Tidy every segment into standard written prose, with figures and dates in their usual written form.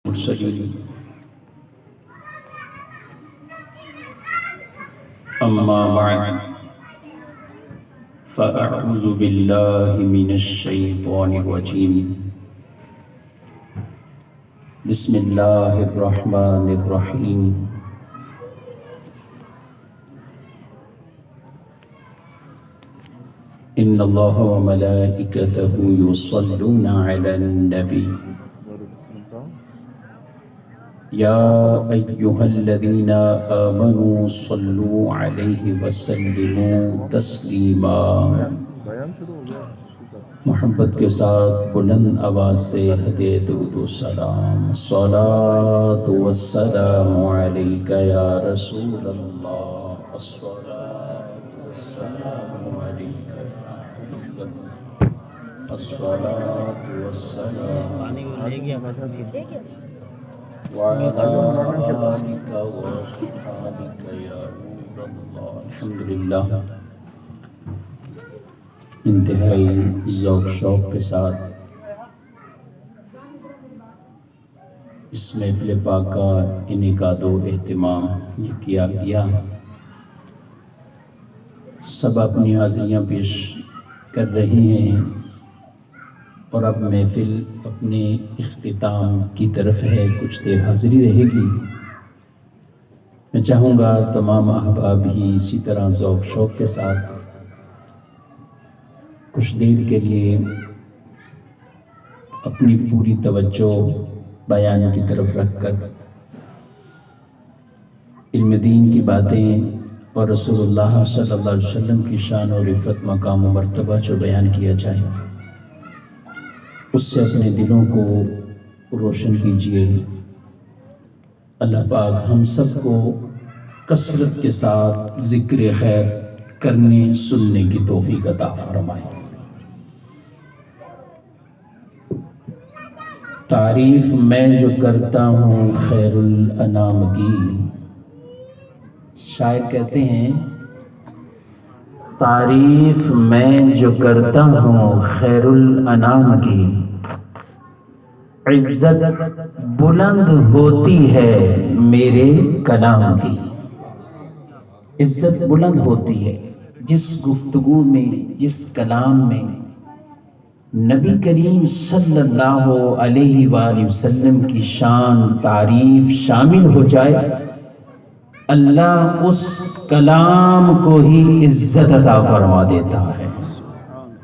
المرسلين أما بعد فأعوذ بالله من الشيطان الرجيم بسم الله الرحمن الرحيم إن الله وملائكته يصلون على النبي يا أيها الذين آمنوا صلوا عليه وسلموا تسلیما۔ محبت کے ساتھ بلند آواز سے ہدیہ درود و سلام۔ الصلاۃ والسلام علیک یا رسول اللہ، الصلاۃ والسلام علیک یا حبیب اللہ، الصلاۃ والسلام وعلى آلك وصحبك يا نور اللہ۔ الحمدللہ انتہائی ذوق شوق کے ساتھ اس محفل پاک کا انعقاد و اہتمام یہ کیا گیا۔ سب اپنی حاضریاں پیش کر رہے ہیں اور اب محفل اپنے اختتام کی طرف ہے، کچھ دیر حاضری رہے گی۔ میں چاہوں گا تمام احباب بھی اسی طرح ذوق شوق کے ساتھ کچھ دیر کے لیے اپنی پوری توجہ بیان کی طرف رکھ کر علم دین کی باتیں اور رسول اللہ صلی اللہ علیہ وسلم کی شان و رفعت، مقام و مرتبہ جو بیان کیا جائے اس سے اپنے دلوں کو روشن کیجیے۔ اللہ پاک ہم سب کو کثرت کے ساتھ ذکر خیر کرنے سننے کی توفیق عطا فرمائے۔ تعریف میں جو کرتا ہوں خیر الانام کی، شاعر کہتے ہیں تعریف میں جو کرتا ہوں خیر الانام کی، عزت بلند ہوتی ہے میرے کلام کی۔ عزت بلند ہوتی ہے جس گفتگو میں، جس کلام میں نبی کریم صلی اللہ علیہ وآلہ وسلم کی شان تعریف شامل ہو جائے، اللہ اس کلام کو ہی عزت عطا فرما دیتا ہے۔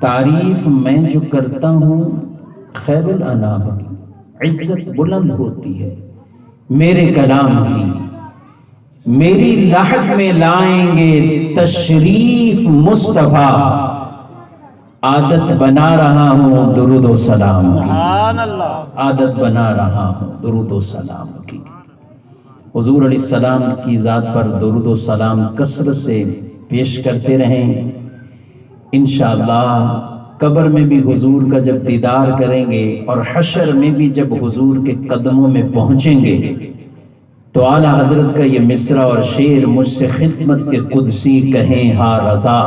تعریف میں جو کرتا ہوں خیر الانام کی، عزت بلند ہوتی ہے میرے کلام کی۔ میری لاحق میں لائیں گے تشریف مصطفیٰ، عادت بنا رہا ہوں درود و سلام کی، عادت بنا رہا ہوں درود و سلام کی۔ حضور علیہ السلام کی ذات پر درود و سلام کثرت سے پیش کرتے رہیں۔ انشاءاللہ قبر میں بھی حضور کا جب دیدار کریں گے اور حشر میں بھی جب حضور کے قدموں میں پہنچیں گے تو اعلیٰ حضرت کا یہ مصرع اور شعر مجھ سے خدمت کے قدسی کہیں ہاں رضا۔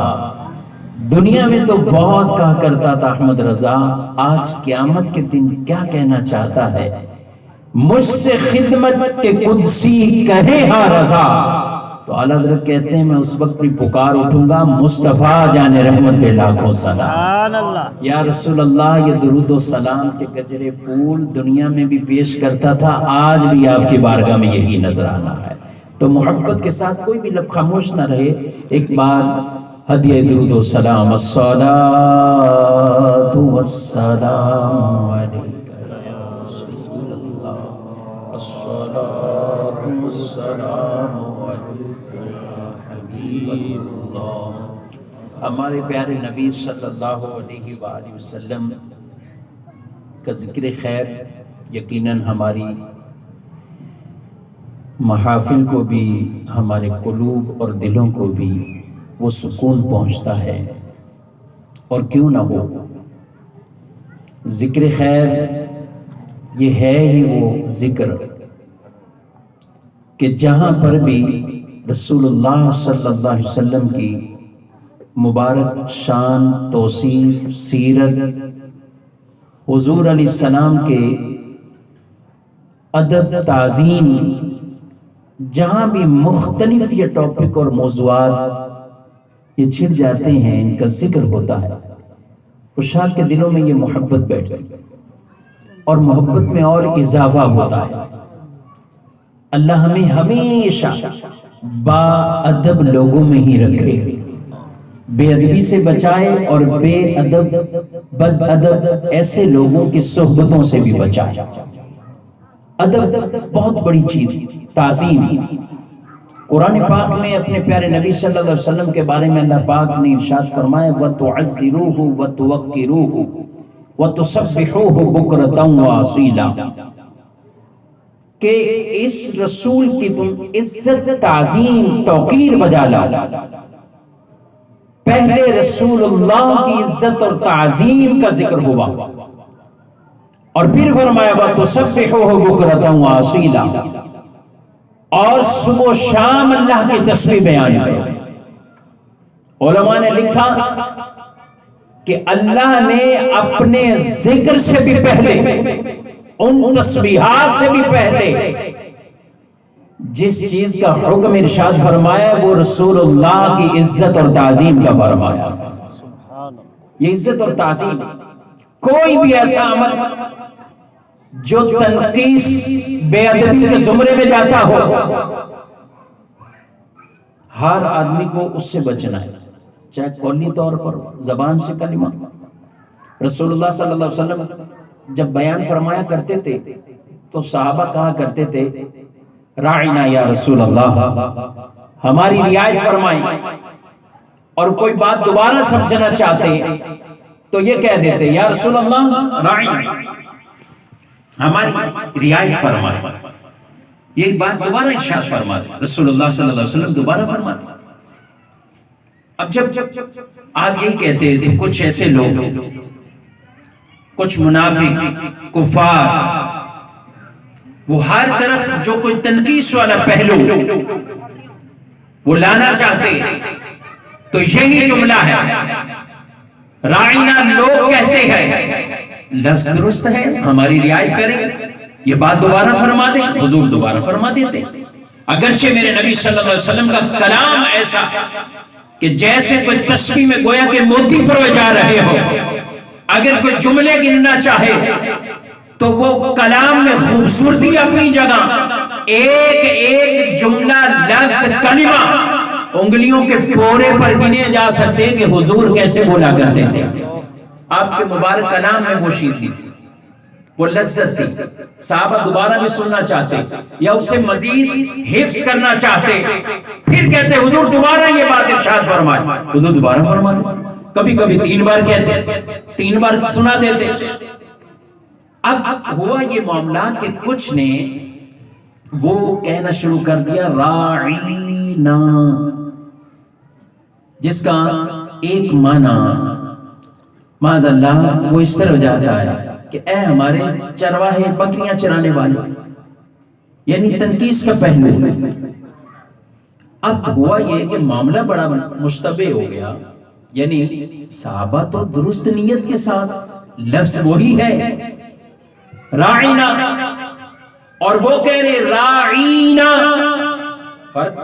دنیا میں تو بہت کہا کرتا تھا احمد رضا، آج قیامت کے دن کیا کہنا چاہتا ہے، مجھ سے خدمت کے قدسی کہیں ہاں رضا۔ تو اعلیٰ حضرت کہتے ہیں میں اس وقت بھی پکار اٹھوں گا مصطفیٰ جان رحمت پہ لاکھوں سلام۔ یا رسول اللہ، یہ درود و سلام کے گجرے پھول دنیا میں بھی پیش کرتا تھا، آج بھی آپ کی بارگاہ میں یہی نظر آنا ہے۔ تو محبت کے ساتھ کوئی بھی لب خاموش نہ رہے، ایک بار ہدیہ درود و سلام۔ الصلاۃ والسلام علیک یا رسول اللہ، الصلاۃ والسلام علیک یا حبیب اللہ۔ ہمارے پیارے نبی صلی اللہ علیہ وآلہ وسلم کا ذکر خیر یقیناً ہماری محافل کو بھی، ہمارے قلوب اور دلوں کو بھی وہ سکون پہنچتا ہے، اور کیوں نہ ہو۔ ذکر خیر یہ ہے ہی وہ ذکر کہ جہاں پر بھی رسول اللہ صلی اللہ علیہ وسلم کی مبارک شان، توصیف، سیرت، حضور علیہ السلام کے ادب، تعظیم، جہاں بھی مختلف یہ ٹاپک اور موضوعات یہ چھڑ جاتے ہیں، ان کا ذکر ہوتا ہے، عشاق کے دلوں میں یہ محبت بیٹھتی اور محبت میں اور اضافہ ہوتا ہے۔ اللہ ہمیں ہمیشہ با ادب لوگوں میں ہی رکھے، بے ادبی سے بچائے اور بے ادب، بد ادب ایسے لوگوں کی صحبتوں سے بھی بچائے۔ ادب بہت بڑی چیز، تعظیم۔ قرآن پاک میں اپنے پیارے نبی صلی اللہ علیہ وسلم کے بارے میں اللہ پاک نے ارشاد فرمایا وَتُعَزِّرُوهُ وَتُوَقِّرُوهُ وَتُسَبِّحُوهُ بُكْرَةً وَأَصِيلًا، کہ اس رسول کی تم عزت، تعظیم، توقیر بجا لاؤ۔ پہلے رسول اللہ کی عزت اور تعظیم کا ذکر ہوا اور پھر فرمایا وَتُسَبِّحُوهُ بُكْرَةً وَأَصِيلًا، اور صبح و شام اللہ کی تسبیح بیان کرو۔ علماء نے لکھا کہ اللہ نے اپنے ذکر سے بھی پہلے، ان تسبیحات سے بھی پہلے جس چیز کا حکم ارشاد فرمایا وہ رسول اللہ کی عزت اور تعظیم کا فرمایا۔ یہ عزت اور تعظیم، کوئی بھی ایسا عمل جو تنقیص، بے ادبی کے زمرے میں جاتا ہو، ہر آدمی کو اس سے بچنا ہے، چاہے قولی طور پر زبان سے کلمہ۔ رسول اللہ صلی اللہ علیہ وسلم جب بیان فرمایا کرتے تھے تو صحابہ کہا کرتے تھے راعنا یا رسول اللہ، ہماری رعایت فرمائیں، اور کوئی بات دوبارہ سمجھنا چاہتے تو یہ کہہ دیتے یا رسول اللہ راعنا، ہماری رعایت فرمائیں۔ یہ بات دوبارہ ارشاد فرماتے رسول اللہ صلی اللہ علیہ وسلم، دوبارہ فرماتے۔ اب جب آپ یہی کہتے ہیں تو کچھ ایسے لوگ، کچھ منافق، کفار، وہ ہر طرف جو کوئی تنقیص والا پہلو وہ لانا چاہتے تو یہی جملہ ہے راعینا، لوگ کہتے ہیں، لفظ درست ہے، ہماری رعایت کریں، یہ بات دوبارہ فرما دیں، حضور دوبارہ فرما دیتے۔ اگرچہ میرے نبی صلی اللہ علیہ وسلم کا کلام ایسا کہ جیسے کوئی تسبیح میں گویا کہ موتی پروے جا رہے ہو، اگر کوئی جملے گننا چاہے تو وہ کلام میں خوبصورتی اپنی جگہ، ایک ایک جملہ، لفظ، کلمہ انگلیوں کے پورے پر گنے جا سکتے کہ حضور کیسے بولا کرتے تھے۔ آپ کے مبارک کلام میں وہ شیرینی تھی، وہ لذت تھی، صحابہ دوبارہ بھی سننا چاہتے یا اس سے مزید حفظ کرنا چاہتے، پھر کہتے حضور دوبارہ یہ بات ارشاد فرمائے، حضور دوبارہ فرمائے، کبھی کبھی 3 بار کہتے، 3 بار سنا دیتے۔ اب ہوا یہ معاملات کہ کچھ نے وہ کہنا شروع کر دیا راعینا، جس کا ایک معنی معاذ اللہ وہ اس طرح ہو جاتا ہے کہ اے ہمارے چرواہے، بکریاں چرانے والے، یعنی تنقیص کا پہلو۔ اب ہوا یہ کہ معاملہ بڑا مشتبہ ہو گیا، یعنی صحابہ تو درست نیت کے ساتھ، لفظ وہی ہے راعینا، اور وہ کہہ رہے راعینا، فرق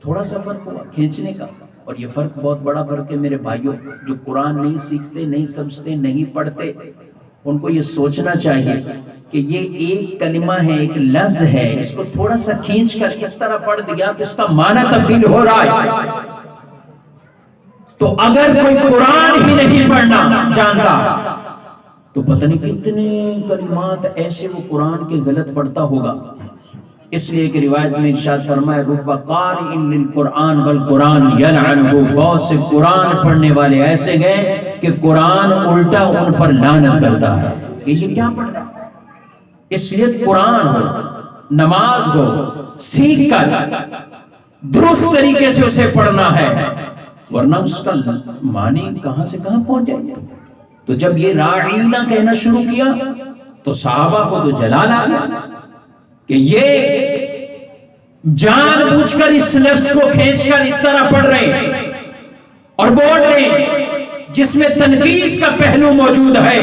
تھوڑا سا فرق ہوا کھینچنے کا، اور یہ فرق بہت بڑا فرق ہے میرے بھائیوں۔ جو قرآن نہیں سیکھتے، نہیں سمجھتے، نہیں پڑھتے، ان کو یہ سوچنا چاہیے کہ یہ ایک کلمہ ہے، ایک لفظ ہے، اس کو تھوڑا سا کھینچ کر اس طرح پڑھ دیا تو اس کا معنی تبدیل ہو رہا ہے۔ تو اگر کوئی قرآن ہی نہیں پڑھنا جانتا تو پتہ نہیں کتنے کلمات ایسے وہ قرآن کے غلط پڑھتا ہوگا۔ اس لیے کہ روایت میں ارشاد فرمایا رب قارئ للقرآن والقرآن یلعنہ، بہت سے قرآن پڑھنے والے ایسے گئے کہ قرآن الٹا ان پر لعنت کرتا ہے کہ یہ کیا پڑھ رہا ہے۔ اس لیے قرآن ہو، نماز ہو، سیکھ کر درست طریقے سے اسے پڑھنا ہے، ورنہ اس کا معنی کہاں سے کہاں پہنچ جائے۔ تو جب یہ راعینا کہنا شروع کیا تو صحابہ کو تو جلال آ گیا کہ یہ جان بوجھ کر اس لفظ کو کھینچ کر اس طرح پڑھ رہے ہیں اور بول رہے ہیں جس میں تنقیص کا پہلو موجود ہے۔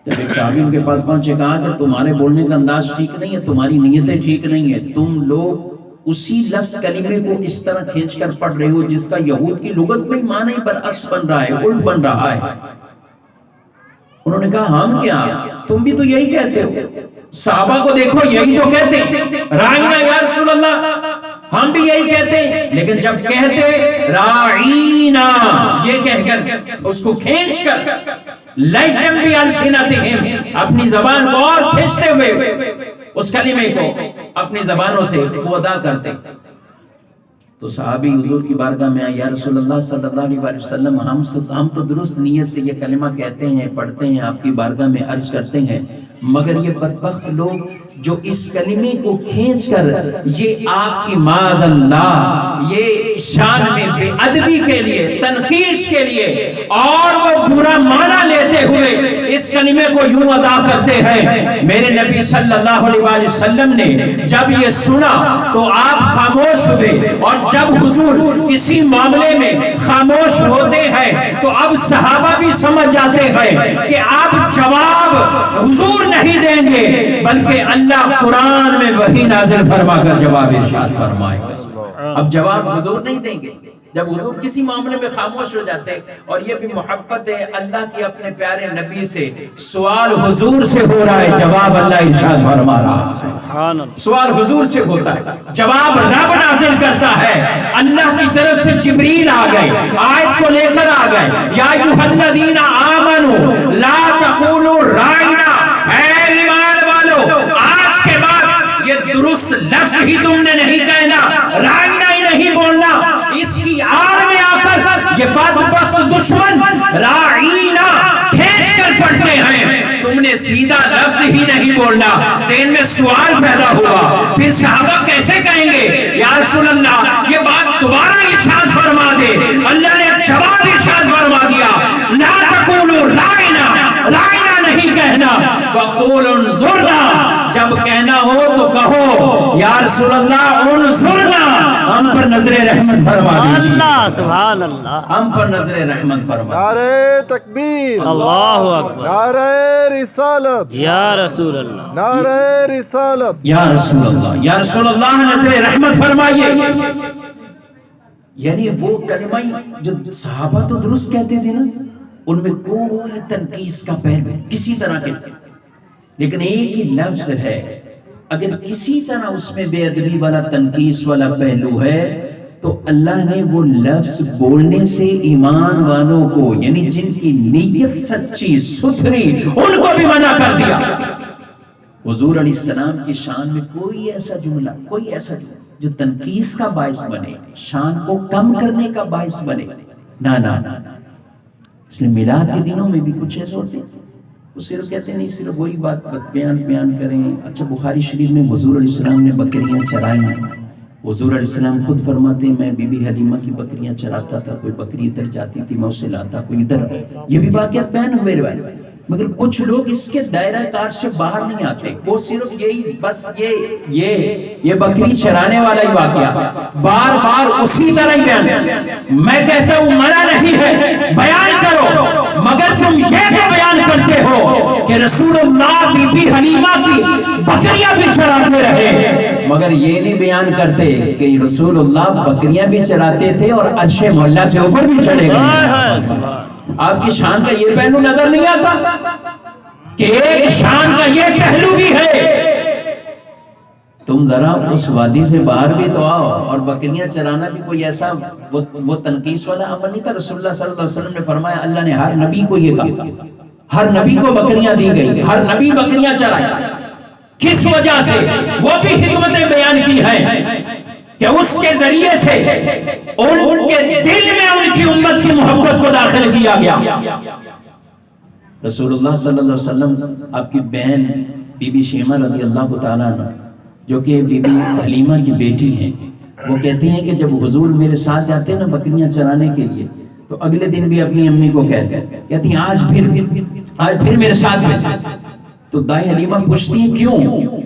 جب ایک صحابی ان کے پاس پہنچے، کہا کہ تمہارے بولنے کا انداز ٹھیک نہیں ہے، تمہاری نیتیں ٹھیک نہیں ہے، تم لوگ اسی لفظ کلمے کو اس طرح کھینچ کر پڑھ رہے ہو جس کا یہود کی لغت میں معنی برعکس بن رہا ہے، الٹ بن رہا ہے۔ انہوں نے کہا ہم کیا، تم بھی تو یہی کہتے ہو، صحابہ کو دیکھو یہی تو کہتے ہیں، رائنا یا رسول اللہ، ہم بھی یہی کہتے ہیں، لیکن جب کہتے راعینا یہ کہہ کر اس کو کھینچ کر لیشم بھی السنتہم اپنی زبان کو اور کھینچتے ہوئے اس کلمے کو اپنی زبانوں سے وہ ادا کرتے، تو صحابی حضور کی بارگاہ میں آئے، یا رسول اللہ صلی اللہ علیہ وسلم، ہم تو درست نیت سے یہ کلمہ کہتے ہیں، پڑھتے ہیں، آپ کی بارگاہ میں عرض کرتے ہیں، مگر یہ بدبخت لوگ جو اس کلمے کو کھینچ کر یہ آپ کی معاذ اللہ یہ شان میں بے ادبی کے لیے، تنقیص کے لیے اور وہ برا معنی لیتے ہوئے اس کلمے کو یوں ادا کرتے ہیں، میرے نبی صلی اللہ علیہ وسلم نے جب یہ سنا تو آپ خاموش ہوئے، اور جب حضور کسی معاملے میں خاموش ہوتے ہیں تو اب صحابہ بھی سمجھ جاتے ہیں کہ آپ جواب حضور نہیں دیں گے، بلکہ اللہ قرآن میں وحی نازل فرما کر جواب ارشاد فرمائے گا۔ اب جواب حضور نہیں دیں گے، جب حضور کسی معاملے میں خاموش ہو جاتے، اور یہ بھی محبت ہے اللہ کی اپنے پیارے نبی سے، سوال حضور سے ہو رہا ہے، جواب اللہ ارشاد فرما رہا ہے، سوال حضور سے ہوتا ہے، جواب رب نازل کرتا ہے، اللہ کی طرف سے جبریل آ گئے، آیت کو لے کر آ گئے، یا ایھا الذین آمنوا لا تقولوا رائنا، اے ایمان والو آج کے بعد یہ درست لفظ ہی تم نے نہیں کہنا، رائنا ہی نہیں بولنا، اس کی آڑ میں آ کر یہ بدبخت دشمن راعینا کھینچ کر پڑھتے ہیں، تم نے سیدھا لفظ ہی نہیں بولنا۔ ذہن میں سوال پیدا ہوا، پھر صحابہ کیسے کہیں گے یا رسول اللہ یہ بات دوبارہ ارشاد فرما دے، اللہ نے جواب ارشاد فرما دیا، لا تقولوا رائنا، رائنا نہیں کہنا، وقولوا انظرنا، جب کہنا ہو تو کہو یا رسول اللہ انظرنا، ہم پر نظر رحمت فرما دیجیے، اللہ سبحان اللہ، ہم پر نظر رحمت فرما دیجیے۔ نعرہ تکبیر، اللہ اکبر، نعرہ رسالت، یا رسول اللہ، نعرہ رسالت، یا رسول اللہ، یا رسول اللہ نظر رحمت فرمائیے۔ یعنی وہ کلمہ جو صحابہ تو درست کہتے تھے نا، ان میں کوئی تنقیص کا پہلو کسی طرح کے، لیکن ایک ہی لفظ ہے، اگر کسی طرح اس میں بے ادبی والا تنقیص والا پہلو ہے تو اللہ نے وہ لفظ بولنے سے ایمان والوں کو، یعنی جن کی نیت سچی ستھری، ان کو بھی منع کر دیا۔ حضور علیہ السلام کی شان میں کوئی ایسا جملہ، کوئی ایسا جملہ جو تنقیص کا باعث بنے، شان کو کم کرنے کا باعث بنے، نہ نہ نہ۔ اس لیے میلاد کے دنوں میں بھی کچھ ایسا ہوتے ہیں، وہ صرف کہتے ہیں نہیں، صرف وہی بات بیان کریں۔ اچھا بخاری شریف میں حضور علیہ السلام نے بکریاں چرائیں، حضور علیہ السلام خود فرماتے ہیں میں بی بی حلیمہ کی بکریاں چراتا تھا، کوئی بکری ادھر جاتی تھی میں اسے لاتا، کوئی ادھر، یہ بھی واقعات بیان ہوئے روایت، مگر کچھ لوگ اس کے دائرہ کار سے باہر نہیں آتے، وہ صرف یہی بس یہ بکری چرانے والا ہی واقعہ بار بار اسی طرح ہی بیان۔ میں کہتا ہوں منع نہیں ہے، بیان کرو، مگر تم یہ تو بیان کرتے ہو کہ رسول اللہ بی بی حلیمہ کی بکریاں بھی چراتے رہے، مگر یہ نہیں بیان کرتے کہ رسول اللہ بکریاں بھی چراتے تھے اور عرش مولا سے اوپر بھی چڑھے گئے۔ آپ کی شان کا یہ پہلو نظر نہیں آتا کہ ایک شان کا یہ پہلو بھی ہے؟ تم ذرا اس وادی سے باہر بھی تو آؤ، اور بکریاں چرانا بھی کوئی ایسا وہ تنقیص والا عمل نہیں تھا۔ رسول اللہ صلی اللہ علیہ وسلم نے فرمایا اللہ نے ہر نبی کو یہ کہا، ہر نبی کو بکریاں دی گئی، ہر نبی بکریاں چرائے، کس وجہ سے؟ وہ بھی حکمتیں بیان کی ہیں کہ اس کے ذریعے سے ان کے دل میں ان کی امت کی محبت کو داخل کیا گیا۔ رسول اللہ صلی اللہ علیہ وسلم آپ کی بہن بی بی شیمہ رضی اللہ تعالیٰ عنہ جو کہ بی بی حلیمہ کی بیٹی ہیں، وہ کہتی ہیں کہ جب حضور میرے ساتھ جاتے ہیں نا بکریاں چرانے کے لیے تو اگلے دن بھی اپنی امی کو کہتی ہیں آج پھر میرے ساتھ بیٹھے۔ تو دائی حلیمہ پوچھتی ہیں کیوں؟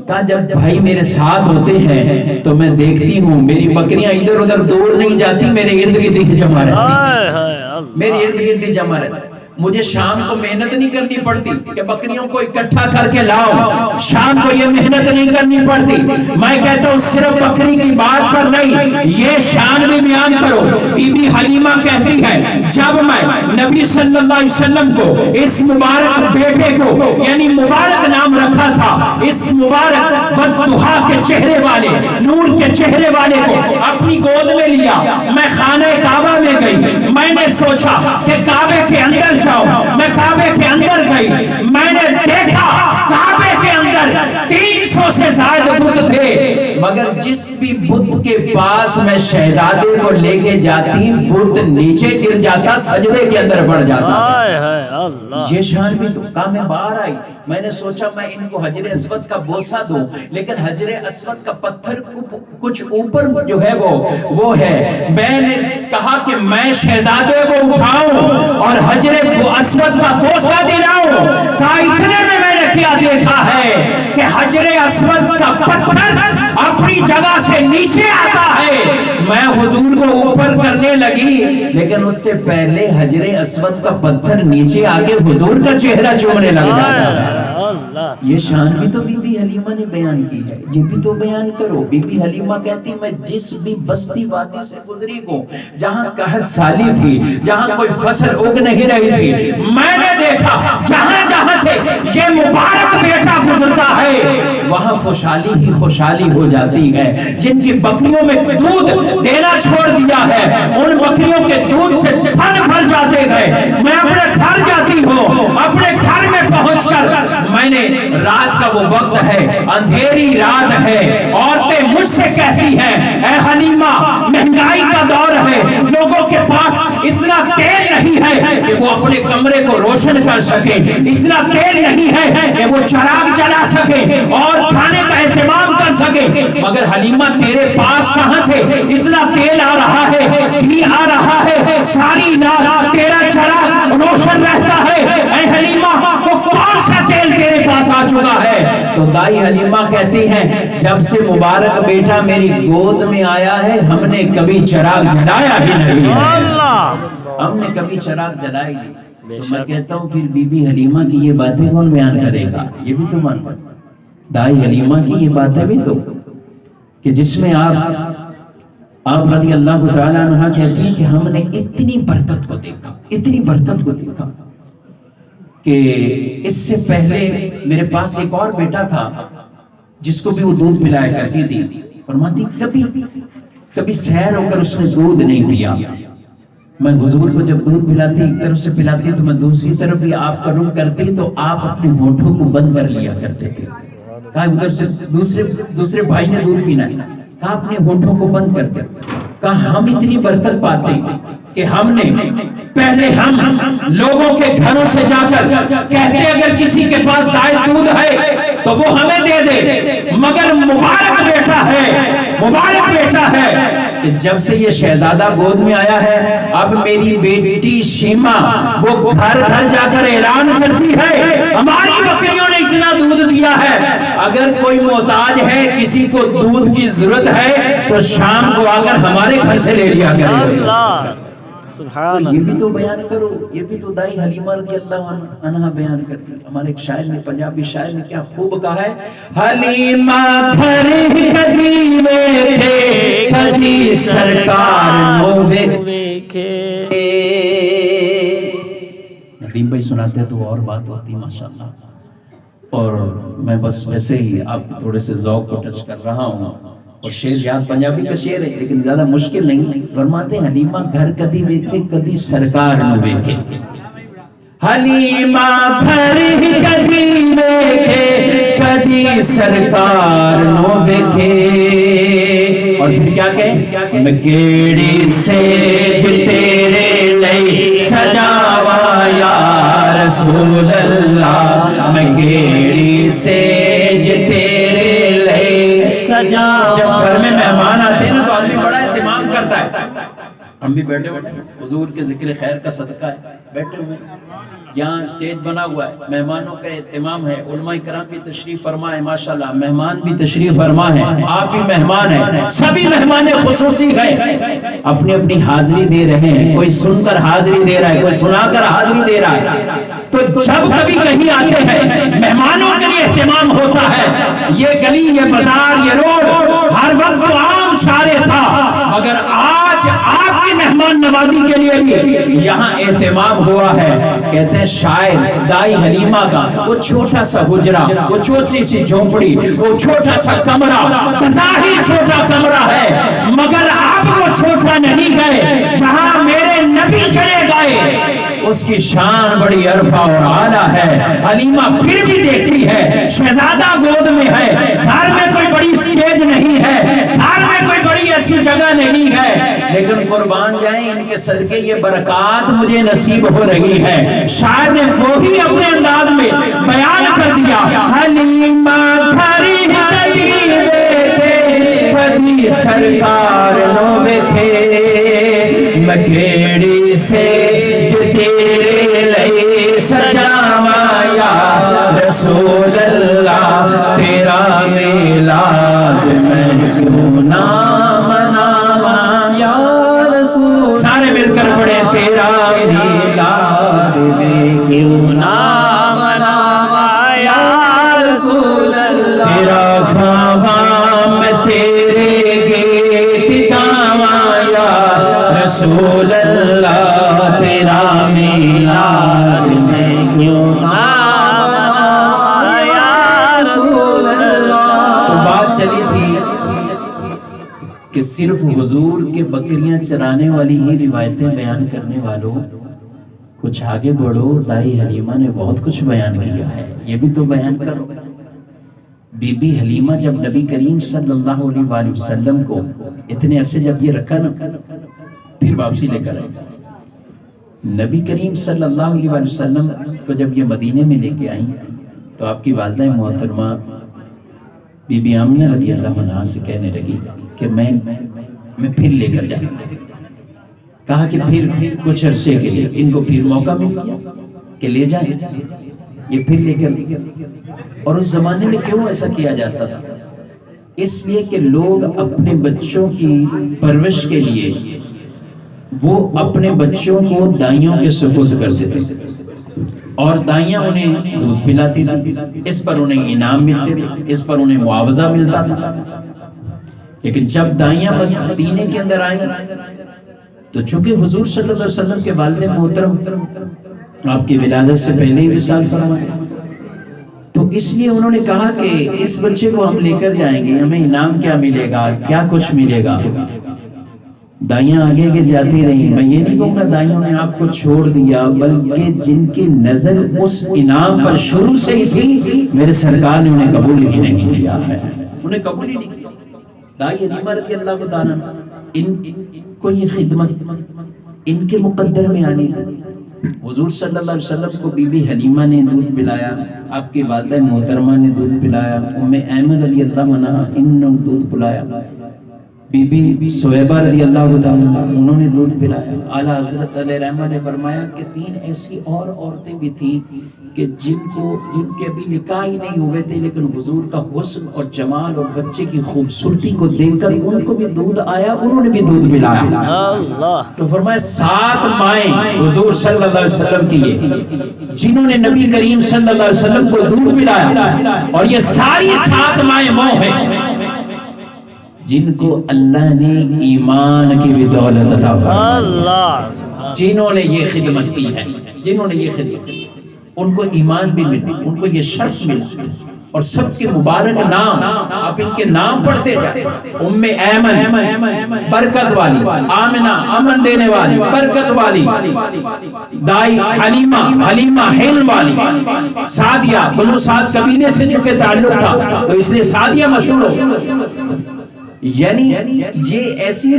کہا جب بھائی میرے ساتھ ہوتے ہیں تو میں دیکھتی ہوں میری بکریاں ادھر ادھر دور نہیں جاتی، میرے ارد گرد ہی جمع رہتی، میرے ارد گرد ہی جمع رہتی۔ مجھے شام کو محنت نہیں کرنی پڑتی کہ بکریوں کو اکٹھا کر کے لاؤ، شام کو یہ محنت نہیں کرنی پڑتی۔ میں کہتا ہوں صرف بکری کی بات پر نہیں، یہ شان بھی بیان کرو۔ بی بی حلیمہ کہتی ہے جب میں نبی صلی اللہ علیہ وسلم کو اس مبارک بیٹے کو یعنی مبارک نام رکھا تھا، اس مبارک بددہا کے چہرے والے، نور کے چہرے والے کو اپنی گود میں لیا، میں خانہ کعبہ میں گئی، میں نے سوچا کہ کعبے کے اندر جاؤ، میں کعبے کے اندر گئی، میں نے دیکھا کعبے کے اندر 300 سے زائد بت تھے، مگر جس بھی بت کے پاس میں شہزادے کو لے کے جاتی بت نیچے گر جاتا، سجدے کے اندر پڑ جاتا۔ یہ شان بھی تو کام باہر آئی۔ میں نے سوچا میں ان کو حجر اسود کا بوسہ دوں، لیکن حجر اسود کا پتھر کچھ اوپر جو ہے وہ ہے۔ میں نے کہا کہ میں شہزادے کو اٹھاؤں اور حجر اسود کا بوسہ دلاؤں، کہا اتنے میں نے کیا دیکھا ہے کہ حجر اسود کا پتھر اپنی جگہ سے نیچے آتا ہے۔ میں حضور کو اوپر کرنے لگی، لیکن اس سے پہلے حجر اسود کا پتھر نیچے آگے حضور کا چہرہ چومنے لگ جاتا ہے۔ یہ شان بھی تو بی بی حلیمہ نے بیان کی ہے، یہ بھی تو بیان کرو۔ بی بی حلیمہ کہتی میں جس بھی بستی وادی سے گزری ہوں، جہاں قحط سالی تھی، جہاں کوئی فصل اگ نہیں رہی تھی، میں نے دیکھا جہاں جہاں سے یہ مبارک بیٹا گزرتا ہے وہاں خوشحالی ہی خوشحالی ہو جاتی ہے۔ جن کی بکریوں میں دودھ دینا چھوڑ دیا ہے، ان بکریوں کے دودھ سے تھن بھر جاتے گئے۔ میں اپنے گھر جاتی ہوں، اپنے گھر میں پہنچ کر میں نے رات کا وہ وقت ہے، اندھیری رات ہے، عورتیں مجھ سے کہتی ہیں اے حلیمہ مہنگائی کا دور ہے، لوگوں کے پاس اتنا تیل نہیں ہے کہ وہ اپنے کمرے کو روشن کر سکیں، اتنا تیل نہیں ہے کہ وہ چراغ جلا سکیں اور کھانے کا اہتمام کر سکیں، مگر حلیمہ تیرے پاس کہاں سے اتنا تیل آ رہا ہے، گھی آ رہا ہے، ساری رات تیرا چراغ روشن رہتا ہے، اے حلیمہ وہ کون سا تیل تیرے پاس آ چکا ہے؟ تو دائی حلیمہ کہتی ہیں جب سے مبارک بیٹا میری گود میں آیا ہے ہم نے کبھی چراغ جلایا ہی نہیں ہے، ہم نے کبھی چراغ جلائی نہیں۔ تو میں کہتا ہوں پھر بی بی حلیمہ کی یہ باتیں کون بیان کرے گا؟ یہ بھی تو مان دائی حلیمہ کی یہ باتیں بھی تو کہ جس میں آپ رضی اللہ تعالیٰ عنہ کہتی ہیں کہ ہم نے اتنی برکت کو دیکھا، اتنی برکت کو دیکھا کہ اس سے پہلے میرے پاس ایک اور بیٹا تھا جس کو بھی وہ دودھ پلایا کرتی تھی، فرماتی کبھی سیر ہو کر اس نے دودھ نہیں پیا، میں حضور کو جب دودھ پلاتی ایک طرف سے پلاتی تو میں دوسری طرف بھی آپ کا رخ کرتی تو آپ اپنے ہونٹوں کو بند کر لیا کرتے تھے۔ کہا ادھر سے دوسرے بھائی نے دودھ پینا ہے، کہا اپنے ہونٹوں کو بند کرتے، کہا ہم اتنی برکت پاتے کہ ہم نے پہلے ہم لوگوں کے گھروں سے جا کر کہتے اگر کسی کے پاس زائد دودھ ہے تو وہ ہمیں دے دے، مگر مبارک بیٹا ہے کہ جب سے یہ شہزادہ گود میں آیا ہے اب میری بیٹی شیما وہ گھر گھر جا کر اعلان کرتی ہے ہماری بکریوں نے اتنا دودھ دیا ہے، اگر کوئی محتاج ہے کسی کو دودھ کی ضرورت ہے تو شام کو آ کر ہمارے گھر سے لے لیا کرے۔ یہ بھی تو بیان کرو، یہ بھی تو دائی حلیمہ رضی اللہ عنہ بیان کرتی۔ ہمارے ایک شاعر نے، پنجابی شاعر نے کیا خوب کہا ہے، حلیمہ گھر کدی ویکھے کدی سرکار نو ویکھے۔ ندیم بھائی سناتے تو اور بات ہوتی ماشاءاللہ، اور میں بس ویسے ہی آپ تھوڑے سے ذوق کو ٹچ کر رہا ہوں، اور شعر یاد پنجابی کا شعر ہے لیکن زیادہ مشکل نہیں۔ فرماتے ہیں حلیمہ گھر کدی ویکھے کدی سرکار نو ویکھے، حلیمہ گھر کدی ویکھے کدی سرکار نو ویکھے، اور پھر کیا کہے، میں کیڑی سیج تیرے لئی سجاوا یا رسول اللہ، میں کیڑی سیج تیرے لئی سجاوا۔ جب گھر میں مہمان آتے ہیں نا تو آدمی بڑا اہتمام کرتا ہے، ہم بھی بیٹھے ہوئے حضور کے ذکر خیر کا صدقہ ہے، بیٹھے ہوئے یہاں سٹیج بنا ہوا ہے، مہمانوں کا اہتمام ہے، علماء کرام بھی تشریف فرما ہے، ماشاءاللہ مہمان بھی تشریف فرما ہے، آپ بھی مہمان ہیں، سبھی مہمان خصوصی ہیں، اپنی اپنی حاضری دے رہے ہیں، کوئی سن کر حاضری دے رہا ہے، کوئی سنا کر حاضری دے رہا ہے۔ تو جب کبھی کہیں آتے ہیں مہمانوں کے لیے اہتمام ہوتا ہے، یہ گلی، یہ بازار، یہ روڈ ہر وقت تو عام شارع تھا، مگر آج آپ کی مہمان نوازی کے لیے بھی یہاں اہتمام ہوا ہے۔ کہتے ہیں شاعر دائی حلیمہ کا وہ چھوٹا سا حجرہ، وہ چھوٹی سی جھونپڑی، وہ چھوٹا سا کمرہ، بظاہر چھوٹا کمرہ ہے، مگر اب وہ چھوٹا نہیں گئے، جہاں میرے نبی چلے گئے اس کی شان بڑی عرفہ اور اعلیٰ ہے۔ حلیمہ پھر بھی دیکھتی ہے، شہزادہ گود میں ہے، گھر میں کوئی بڑی سٹیج نہیں ہے، گھر میں کوئی بڑی ایسی جگہ نہیں ہے، لیکن قربان جائیں ان کے صدقے یہ برکات مجھے نصیب ہو رہی ہے۔ شاعر نے وہی اپنے انداز میں بیان کر دیا، حلیمہ گھری کدی بیٹھے کدی سرکار نو بیٹھے، مکیڑی سے تیرے لئے سجاوا یا رسول اللہ، تیرا میلاد میں کیوں نہ مناوا یا رسول، سارے مل کر پڑھیں، تیرا میلاد میں کیوں نہ مناوا یا رسول اللہ، تیرا کھاوا میں تیرے گیت گاوا یا رسول اللہ، تیرا میلاد میں کیوں نہ مناوا یا رسول اللہ۔ تو بات چلی تھی کہ صرف حضور کے بکریاں چرانے والی ہی روایتیں بیان کرنے والوں کچھ آگے بڑھو، دائی حلیمہ نے بہت کچھ بیان کیا ہے، یہ بھی تو بیان کرو۔ بی بی حلیمہ جب نبی کریم صلی اللہ علیہ وآلہ وسلم کو اتنے عرصے جب یہ رکھا نا، پھر واپسی لے کر آئے، نبی کریم صلی اللہ علیہ وآلہ وسلم کو جب یہ مدینے میں لے کے آئیں تو آپ کی والدہ محترمہ بی بی آمنہ رضی اللہ عنہا سے کہنے لگی کہ میں پھر لے کر جاؤں، کہا کہ پھر کچھ عرصے کے لیے ان کو پھر موقع مل گیا کہ لے جائیں، یہ پھر لے کر۔ اور اس زمانے میں کیوں ایسا کیا جاتا تھا؟ اس لیے کہ لوگ اپنے بچوں کی پرورش کے لیے وہ اپنے بچوں کو دائیوں کے سپرد کر دیتے اور دائیاں انہیں دودھ پلاتی تھی، اس پر انہیں انعام ملتے تھے، اس پر انہیں معاوضہ ملتا تھا۔ لیکن جب دائیاں مدینے کے اندر آئیں تو چونکہ حضور صلی اللہ علیہ وسلم کے والد محترم آپ کی ولادت سے پہلے ہی وصال فرمائے، تو اس لیے انہوں نے کہا کہ اس بچے کو ہم لے کر جائیں گے، ہمیں انعام کیا ملے گا، کیا کچھ ملے گا۔ دائیاں آگے کے جاتی رہی، میں یہ نہیں کہوں گا دائیوں نے آپ کو چھوڑ دیا، بلکہ جن کی نظر اس انعام پر شروع سے ہی تھی، میرے سرکار نے انہیں قبول ہی نہیں کیا ہے، انہیں قبول ہی نہیں کیا۔ دائی حلیمہ رضی اللہ تعالیٰ ان کو یہ خدمت ان کے مقدر میں آنی تھی۔ حضور صلی اللہ علیہ وسلم کو بی بی حلیمہ نے دودھ پلایا، آپ کی والدہ محترمہ نے دودھ پلایا، ام ایمن رضی اللہ عنہا انہوں نے دودھ پلایا، بی بی سویبہ رضی اللہ تعالیٰ انہوں نے دودھ پلایا۔ اعلیٰ حضرت علیہ رحمہ نے فرمایا کہ 3 ایسی اور عورتیں بھی تھیں کہ جن کے بھی نکاح ہی نہیں ہوئے تھے، لیکن حضور کا حسن اور جمال اور بچے کی خوبصورتی کو دیکھ کر ان کو بھی دودھ آیا، انہوں نے بھی دودھ پلایا۔ تو فرمایا 7 مائیں حضور صلی اللہ علیہ وسلم کی یہ جنہوں نے نبی کریم صلی اللہ علیہ وسلم کو دودھ پلایا، اور یہ ساری 7 مائیں وہ ہیں جن کو اللہ نے ایمان کی بھی دولت عطا فرمائی، جنہوں نے یہ خدمت کی ہے، جنہوں نے یہ خدمت کی، ان کو ایمان بھی ملا، ان کو یہ شرف ملا، اور سب کے مبارک نام آپ ان کے نام پڑھتے جائیں۔ ام ایمن برکت والی، آمنہ امن دینے والی برکت والی، دائی حلیمہ حلم والی، سعدیہ بنو سعد قبیلے سے چونکہ تعلق تھا تو اس لیے سعدیہ مشہور ہو، یعنی یہ ایسی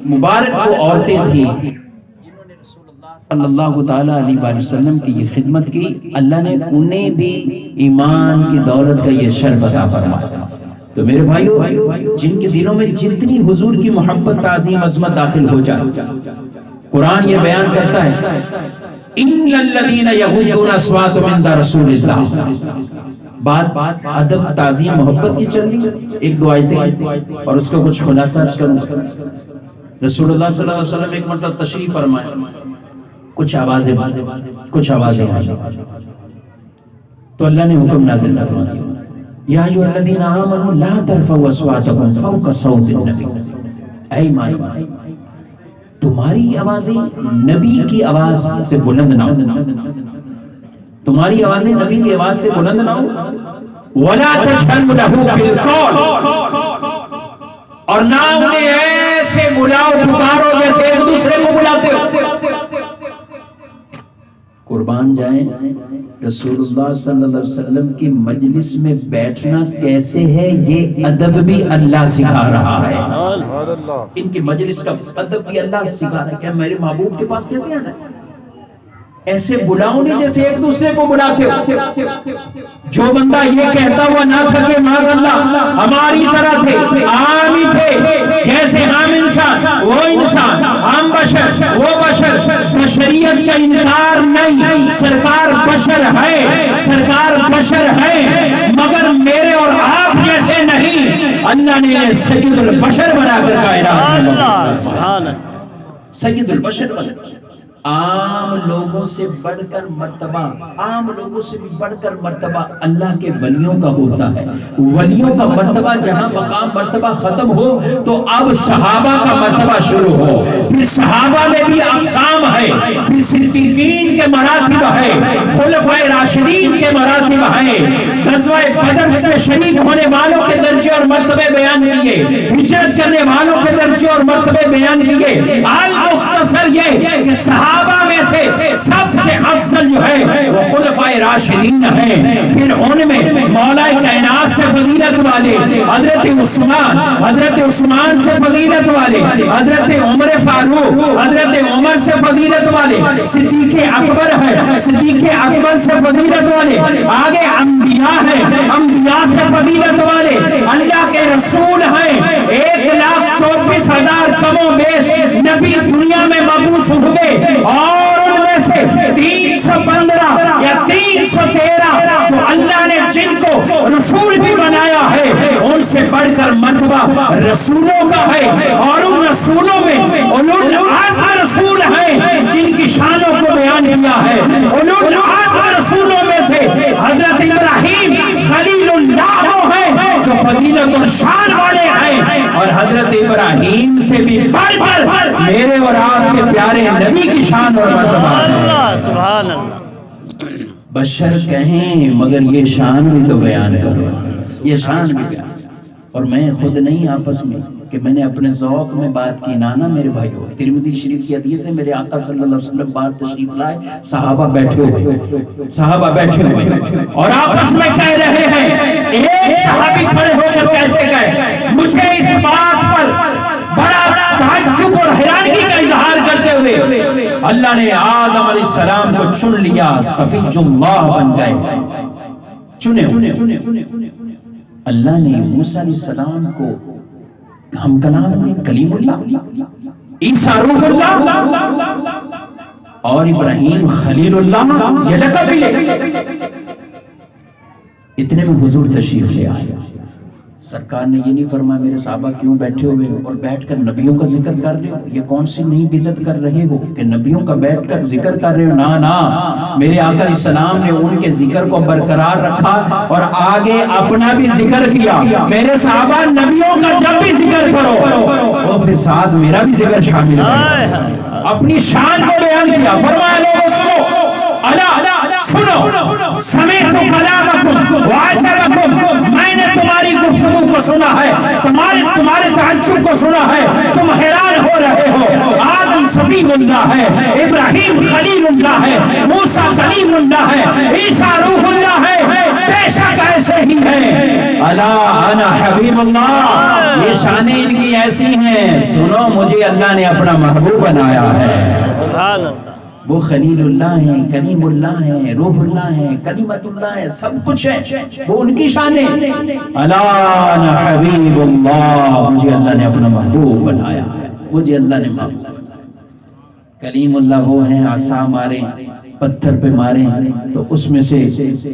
مبارک وہ عورتیں تھیں جنہوں نے رسول اللہ صلی اللہ تعالیٰ علیہ وآلہ وسلم کی یہ خدمت کی، اللہ نے انہیں بھی ایمان کی دولت کا یہ شرف عطا فرمایا۔ تو میرے بھائیو، جن کے دلوں میں جتنی حضور کی محبت، تعظیم، عظمت داخل ہو جائے، قرآن یہ بیان کرتا ہے ان الذین یغضون اصواتهم عند رسول اللہ. بات ادب تعظیم محبت کی چل رہی. ایک دو آیتیں اور اس کا کچھ خلاصہ عرض کروں. رسول اللہ صلی اللہ علیہ وسلم ایک مرتبہ تشریف فرمائے, کچھ آوازیں آئیں تو اللہ نے حکم نازل فرما دیا, یا ایھا الذین آمنوا لا ترفعوا اصواتکم فوق صوت النبی. اے ایمان والو, تمہاری آوازیں نبی کی آواز سے بلند نہ ہو, تمہاری آوازیں نبی کی آواز سے بلند نہ ہو. ولا تجهروا له بالقول, اور نہ انہیں ایسے بلاؤ پکارو جیسے ایک دوسرے کو بلاتے ہو. قربان جائیں, رسول اللہ صلی اللہ علیہ وسلم کی مجلس میں بیٹھنا کیسے ہے یہ ادب بھی اللہ سکھا رہا ہے. سبحان اللہ. ان کی مجلس کا ادب بھی اللہ سکھا رہا ہے. کہ میرے محبوب کے پاس کیسے آنا ہے, ایسے بلاؤ نہیں جیسے ایک دوسرے کو بلاتے ہو. جو بندہ یہ کہتا ہوا نہ تھا کہ معاذ اللہ ہماری طرح تھے, عام ہی تھے, کیسے ہم انسان وہ انسان, ہم بشر وہ بشر, بشریت کا انکار نہیں, سرکار بشر ہے, سرکار بشر ہے, مگر میرے اور آپ جیسے نہیں. اللہ نے سید البشر بنا کر کائنات میں, سبحان اللہ, سید البشر بنا. عام لوگوں سے بڑھ کر مرتبہ, عام لوگوں سے بھی بڑھ کر مرتبہ اللہ کے ولیوں کا ہوتا ہے. ولیوں کا مرتبہ جہاں مقام مرتبہ ختم ہو تو اب صحابہ کا مرتبہ شروع ہو. پھر صحابہ میں بھی اقسام ہے, پھر صدیقین کے مراتب ہے, خلفائے راشدین کے مراتب ہے, غزوہ بدر میں شریک ہونے والوں کے درجے اور مرتبے بیان کیے, ہجرت کرنے والوں کے درجے اور مرتبے بیان کیے. المختصر یہ کہ صحابہ میں سے سب سے افضل جو ہے وہ خلفائے راشدین ہیں. پھر ان میں مولا کائنات سے فضیلت والے حضرت عثمان, حضرت عثمان سے فضیلت والے حضرت عمر فاروق, حضرت عمر سے فضیلت والے صدیق اکبر ہے, صدیق اکبر سے فضیلت والے. آگے انبیاء ہیں, انبیاء سے فضیلت والے اللہ کے رسول ہیں. 1,34,000 کم و بیش نبی دنیا میں مبعوث ہوئے, اور ان میں سے 315 یا 313 جو اللہ نے جن کو رسول بھی بنایا ہے ان سے بڑھ کر مرتبہ رسولوں کا ہے. اور ان رسولوں میں اولو العزم رسول ہیں جن کی شانوں کو بیان کیا ہے. اولو العزم رسولوں میں سے حضرت ابراہیم خلیل اللہ وہ ہیں جو فضیلت اور شان والے ہیں, اور حضرت ابراہیم سے بھی بڑھ کر میرے اور آپ کے پیارے نبی کی شان اور مرتبہ ہے. سبحان اللہ. بشر کہیں مگر یہ شان بھی تو بیان کرو, یہ شان بھی بیان. اور میں خود نہیں آپس میں کہ میں نے اپنے ذوق میں بات کی, نانا میرے بھائیو, ترمذی شریف کی حدیث ہے, میرے آقا صلی اللہ علیہ وسلم باہر تشریف لائے, صحابہ بیٹھے ہوئے اور آپس میں کہہ رہے ہیں. ایک صحابی کھڑے ہو کر کہتے گئے, مجھے اس بات پر بڑا تعجب اور حیرانگی کا اظہار کرتے ہوئے اللہ نے آدم علیہ السلام کو چن لیا, صفی اللہ بن گئے, چنے. اللہ نے موسیٰ علیہ السلام کو ہم کلام میں کلیم اللہ, عیسیٰ روح اللہ, اور ابراہیم خلیل اللہ یہ لقب بھی لے. اتنے میں حضور تشریف لے آئے. سرکار نے یہ نہیں فرمایا میرے صحابہ کیوں بیٹھے ہوئے ہو اور بیٹھ کر نبیوں کا ذکر کر رہے ہو, یہ کون سی نئی بدعت کر رہے ہو کہ نبیوں کا بیٹھ کر ذکر کر رہے ہو. نا, میرے آقا علیہ السلام نے ان کے ذکر کو برقرار رکھا اور آگے اپنا بھی ذکر کیا. میرے صحابہ نبیوں کا جب بھی ذکر کرو وہ پھر ساتھ میرا بھی ذکر شامل ہے. اپنی شان کو بیان کیا, فرمایا لوگوں سنو, الا سنو, سمعت کلامکم وعجبکم, میں نے تمہاری گفتگو کو سنا ہے, تمہارے تعجب کو سنا ہے, تم حیران ہو رہے ہو. آدم صفی اللہ ہے, ابراہیم خلیل اللہ ہے, موسیٰ کلیم اللہ ہے, عیسیٰ روح اللہ ہے, بے شک ایسے ہی ہے. الا انا حبیب اللہ, یہ شانیں ان کی ایسی ہیں, سنو مجھے اللہ نے اپنا محبوب بنایا ہے. سبحان اللہ. وہ خلیل اللہ ہیں, کلیم اللہ ہیں, روح اللہ ہیں, کلمت اللہ ہیں, سب کچھ ہے, وہ ان کی شان ہے. الا انا حبیب اللہ, مجھے اللہ نے اپنا محبوب بنایا ہے, مجھے اللہ نے محبوب. کلیم اللہ وہ ہیں عصا مارے پتھر پہ ماریں تو اس میں سے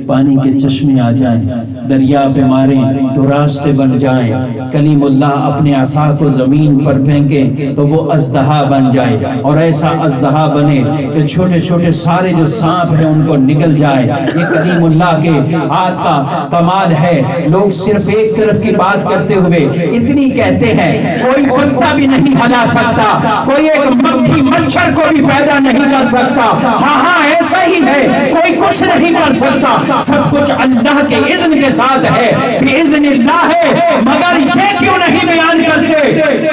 پانی کے چشمے آ جائیں، دریا پہ ماریں تو راستے بن جائیں، کلیم اللہ اپنے عصا کو زمین پر پھینکیں تو وہ اژدہا بن جائے، اور ایسا اژدہا بنے کہ چھوٹے چھوٹے سارے جو سانپ ہیں ان کو نگل جائے۔ یہ کلیم اللہ کے ہاتھ کا کمال ہے۔ لوگ صرف ایک طرف کی بات کرتے ہوئے اتنی کہتے ہیں کوئی کتا بھی نہیں ہلا سکتا، کوئی ایک مکھی مچھر کو بھی پیدا نہیں کر سکتا۔ ہاں ہاں ایسا ہی ہے، کوئی کچھ نہیں کر سکتا، سب کچھ اللہ کے اذن کے ساتھ ہے، باذن اللہ ہے۔ مگر یہ کیوں نہیں بیان کرتے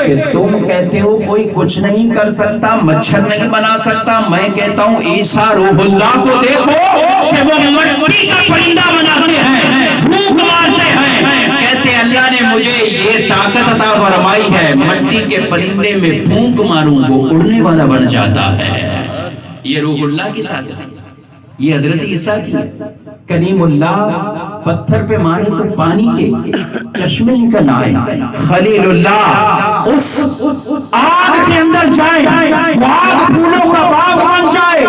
کہ تم کہتے ہو کوئی کچھ نہیں کر سکتا، مچھر نہیں بنا سکتا، میں کہتا ہوں عیسیٰ روح اللہ کو دیکھو کہ وہ مٹی کا پرندہ بناتے ہیں، پھونک مارتے ہیں، کہتے ہیں اللہ نے مجھے یہ طاقت عطا فرمائی ہے، مٹی کے پرندے میں پھونک ماروں وہ اڑنے والا بن جاتا ہے۔ یہ روح اللہ کی طاقت ہے، یہ حضرت عیسیٰ کی کلیم اللہ پتھر پہ مارے تو پانی کے چشمے نکل آئے، خلیل اللہ اس آگ کے اندر جائے، وہ آگ پھولوں کا باغ بن جائے۔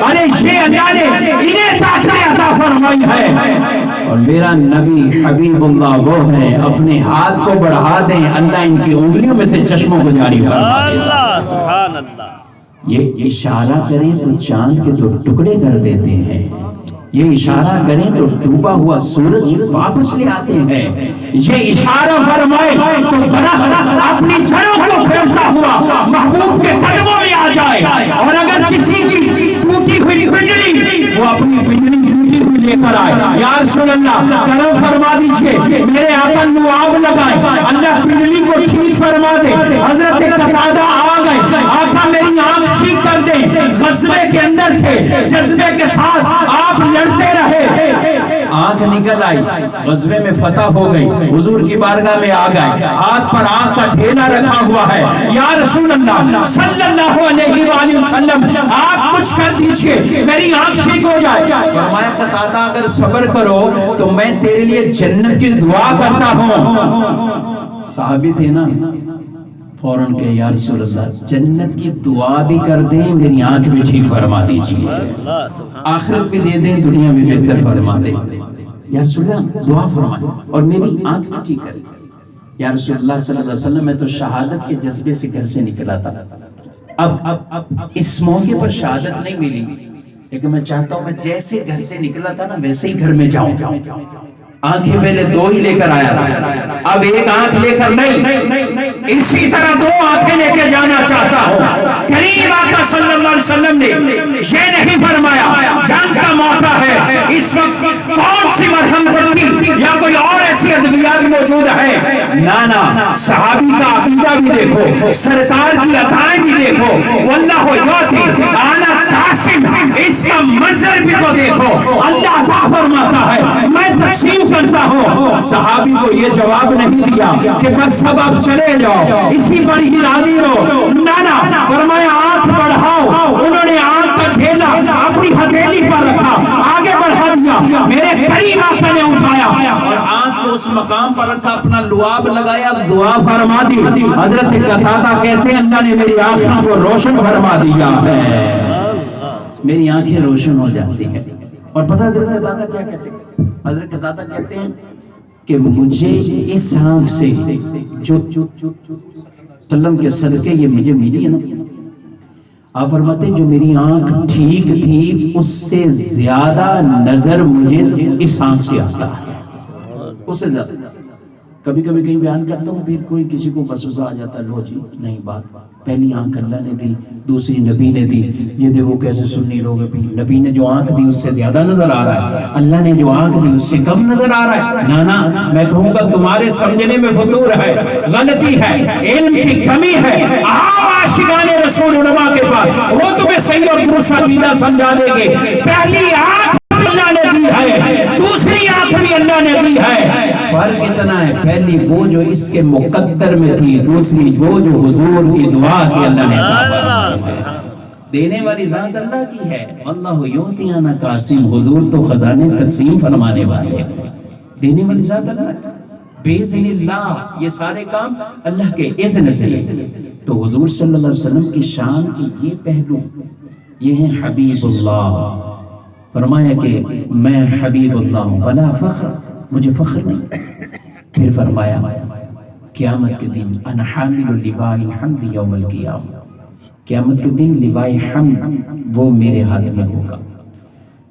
ارے یہ اللہ نے انہیں طاقت عطا فرمائی ہے، اور میرا نبی حبیب اللہ وہ ہے، اپنے ہاتھ کو بڑھا دیں اللہ ان کی انگلیوں میں سے چشموں کو جاری فرما دے۔ اللہ سبحان اللہ۔ یہ اشارہ کریں تو چاند کے تو ٹکڑے کر دیتے ہیں، یہ اشارہ کریں تو ڈوبا ہوا سورج واپس لے آتے ہیں، یہ اشارہ فرمائے تو درخت اپنی جڑوں کو پھیلتا ہوا محبوب کے قدموں میں آ جائے، اور اگر کسی کی ٹوٹی ہوئی پنجری وہ اپنی پنجری ٹوٹی ہوئی لے کر آئے، یا رسول اللہ کرم فرما دیجئے میرے آقا نو آگ لگائے، اللہ پنجری کو ٹھیک فرما دے۔ حضرت قتادہ آ گئے، آقا میری آنکھ ٹھیک کر دیں، غصبے کے اندر تھے، جذبے کے ساتھ آپ لڑتے رہے، آنکھ نکل آئی، غزوے میں فتح ہو گئی، حضور کی بارگاہ میں آ گئے، ہاتھ پر آنکھ کا ڈھیلا رکھا ہوا ہے، یا رسول اللہ صلی اللہ علیہ وآلہ وسلم آپ کچھ کر دیجئے میری آنکھ ٹھیک ہو جائے۔ فرمایا قتادہ اگر صبر کرو تو میں تیرے لیے جنت کی دعا کرتا ہوں۔ صحابی تھے نا، فوراً کہ یا رسول اللہ جنت کی دعا بھی کر دیں، میری آنکھ بھی ٹھیک فرما دیجئے، آخرت بھی دے دیں، دنیا بھی بہتر فرما دیں۔ یا رسول اللہ دعا فرمائیں اور میری آنکھ بھی ٹھیک کریں۔ یا رسول اللہ صلی اللہ علیہ وسلم میں تو شہادت کے جذبے سے گھر سے نکلا تھا، اب اس موقع پر شہادت نہیں ملی، لیکن میں چاہتا ہوں میں جیسے گھر سے نکلا تھا نا ویسے ہی گھر میں جاؤں۔ آنکھیں پہلے دو ہی لے کر آیا تھا، اب ایک آنکھ لے کر نہیں، اسی طرح دو آنکھیں لے کے جانا چاہتا ہوں۔ کریم آقا صلی اللہ علیہ وسلم نے یہ نہیں فرمایا جنگ کا موقع ہے اس وقت کون سی مرہم پٹی یا کوئی اور ایسی ادویات موجود ہے، نانا صحابی کا عقیدہ بھی دیکھو، سرکار کی عطائیں بھی دیکھو، واللہ یعطی انا قاسم، اس کا منظر بھی تو دیکھو، اللہ عطا فرماتا ہے میں تقسیم کرتا ہوں۔ صحابی کو یہ جواب نہیں دیا کہ بس سب آپ چلے جاؤ اسی پر ہی راضی رہو، نانا فرمایا آنکھ بڑھاؤ، انہوں نے آنکھ کا ڈھیلا اپنی ہتھیلی پر رکھا، آگے بڑھا دیا، میرے کریم آقا نے اٹھایا اور آنکھ کو اس مقام پر رکھا، اپنا لعاب لگایا، دعا فرما دی۔ حضرت قتادہ کہتے ہیں اللہ نے میری آنکھوں کو روشن فرما دیا ہے، میری آنکھیں روشن ہو جاتی ہیں۔ اور پتہ حضرت قتادہ کیا کہتے ہیں؟ حضرت قتادہ کہتے ہیں کہ مجھے اس آنکھ سے جو سلم کے صدقے یہ مجھے ملی ہے نا، آپ فرماتے ہیں جو میری آنکھ ٹھیک تھی اس سے زیادہ نظر مجھے اس آنکھ سے آتا ہے، اس سے زیادہ۔ کبھی کبھی کہیں بیان کرتا ہوں، پھر کوئی کسی کو وسوسہ آ جاتا ہے، لو جی نہیں بات، پہلی آنکھ اللہ نے دی، دوسری نبی نے دی، یہ دیکھو کیسے سنی لوگ ابھی، نبی نے جو آنکھ دی اس سے زیادہ نظر آ رہا ہے، اللہ نے جو آنکھ دی اس سے کم نظر آ رہا ہے۔ نانا میں کہوں گا تمہارے سمجھنے میں فتور ہے، غلطی ہے، علم کی کمی ہے، عام عاشقان رسول علماء کے پاس وہ تمہیں صحیح اور درست عقیدہ سمجھا دیں گے۔ پہلی آنکھ اللہ نے دی ہے، دوسری آنکھ بھی اللہ نے دی ہے، فرق اتنا ہے پہلی وہ جو اس کے مقدر میں تھی، دوسری وہ جو حضور کی دعا سے اللہ نے عطا دینے والی ذات اللہ کی ہے۔ اللہ یعطی انا قاسم، حضور تو خزانے تقسیم فرمانے والے ہیں، دینے والی ذات اللہ باذن اللہ، یہ سارے کام اللہ کے اذن سے۔ تو حضور صلی اللہ علیہ وسلم کی شان کی یہ پہلو، یہ ہیں حبیب اللہ، فرمایا کہ میں حبیب اللہ ہوں ولا فخر، مجھے فخر نہیں۔ پھر فرمایا قیامت کے دن انا حامل لواء الحمد یوم القیامہ، قیامت کے دن لواء حمد وہ میرے ہاتھ میں ہوگا،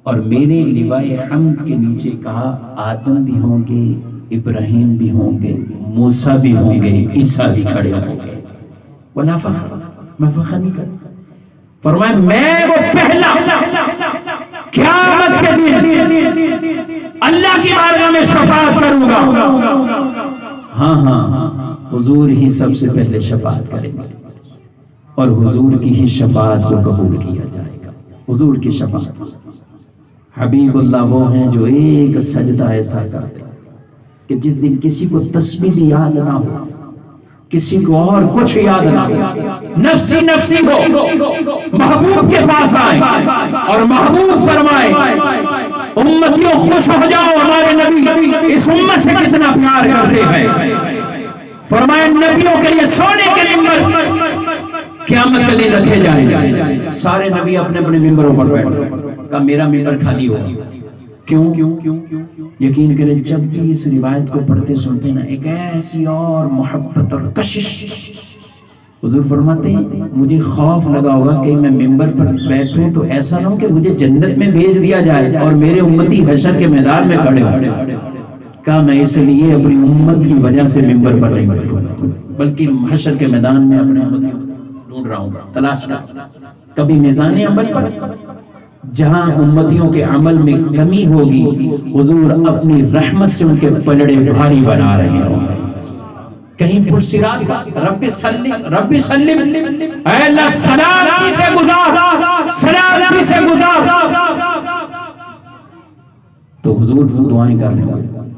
اور میرے لواء حمد کے نیچے کہا آدم بھی ہوں گے، ابراہیم بھی ہوں گے، موسیٰ بھی ہوں گے، عیسیٰ بھی کھڑے ہوں گے۔ ولا فخر، میں فخر نہیں کرتا۔ فرمایا میں وہ پہلا قیامت کے دن اللہ کی بارگاہ میں شفاعت کروں گا۔ ہاں ہاں، حضور ہی سب سے پہلے شفاعت کریں گے، اور حضور کی ہی شفاعت کو قبول کیا جائے گا۔ حضور کی شفاعت، حبیب اللہ وہ ہیں جو ایک سجدہ ایسا کرتے کہ جس دن کسی کو تسبیح یاد نہ ہو، کسی کو اور کچھ یاد نہ ہو، نفسی نفسی ہو، محبوب کے پاس آئیں اور محبوب فرمائے امتیوں خوش ہو جاؤ، ہمارے نبی اس امت سے کتنا پیار کرتے ہیں۔ فرمایا نبیوں کے لیے سونے کے ممبر قیامت کے دن رکھے جائیں گے۔ سارے نبی اپنے اپنے ممبروں پر بیٹھے، کہا میرا ممبر خالی ہو۔ کیوں؟ یقین کریں جب بھی اس روایت کو پڑھتے سنتے نا ایک ایسی اور محبت اور کشش، حضور فرماتے ہیں مجھے خوف لگا ہوگا کہ میں ممبر پر بیٹھوں تو ایسا نہ ہو کہ مجھے جنت میں بھیج دیا جائے اور میرے امتی حشر کے میدان میں کھڑے ہوں۔ کہا میں اس لیے اپنی امت کی وجہ سے ممبر پر نہیں بیٹھوں، بلکہ حشر کے میدان میں اپنے امتیوں ڈھونڈ رہا ہوں، تلاش کر کبھی میزان عمل پر جہاں امتیوں کے عمل میں کمی ہوگی، حضور اپنی رحمت سے ان کے پلڑے بھاری بنا رہے ہوں گے۔ کہیں پرسرات رب سلم، اے اللہ سلامتی سے گزار، سلامتی سے گزار، تو حضور وہ دعائیں کر رہے ہوں۔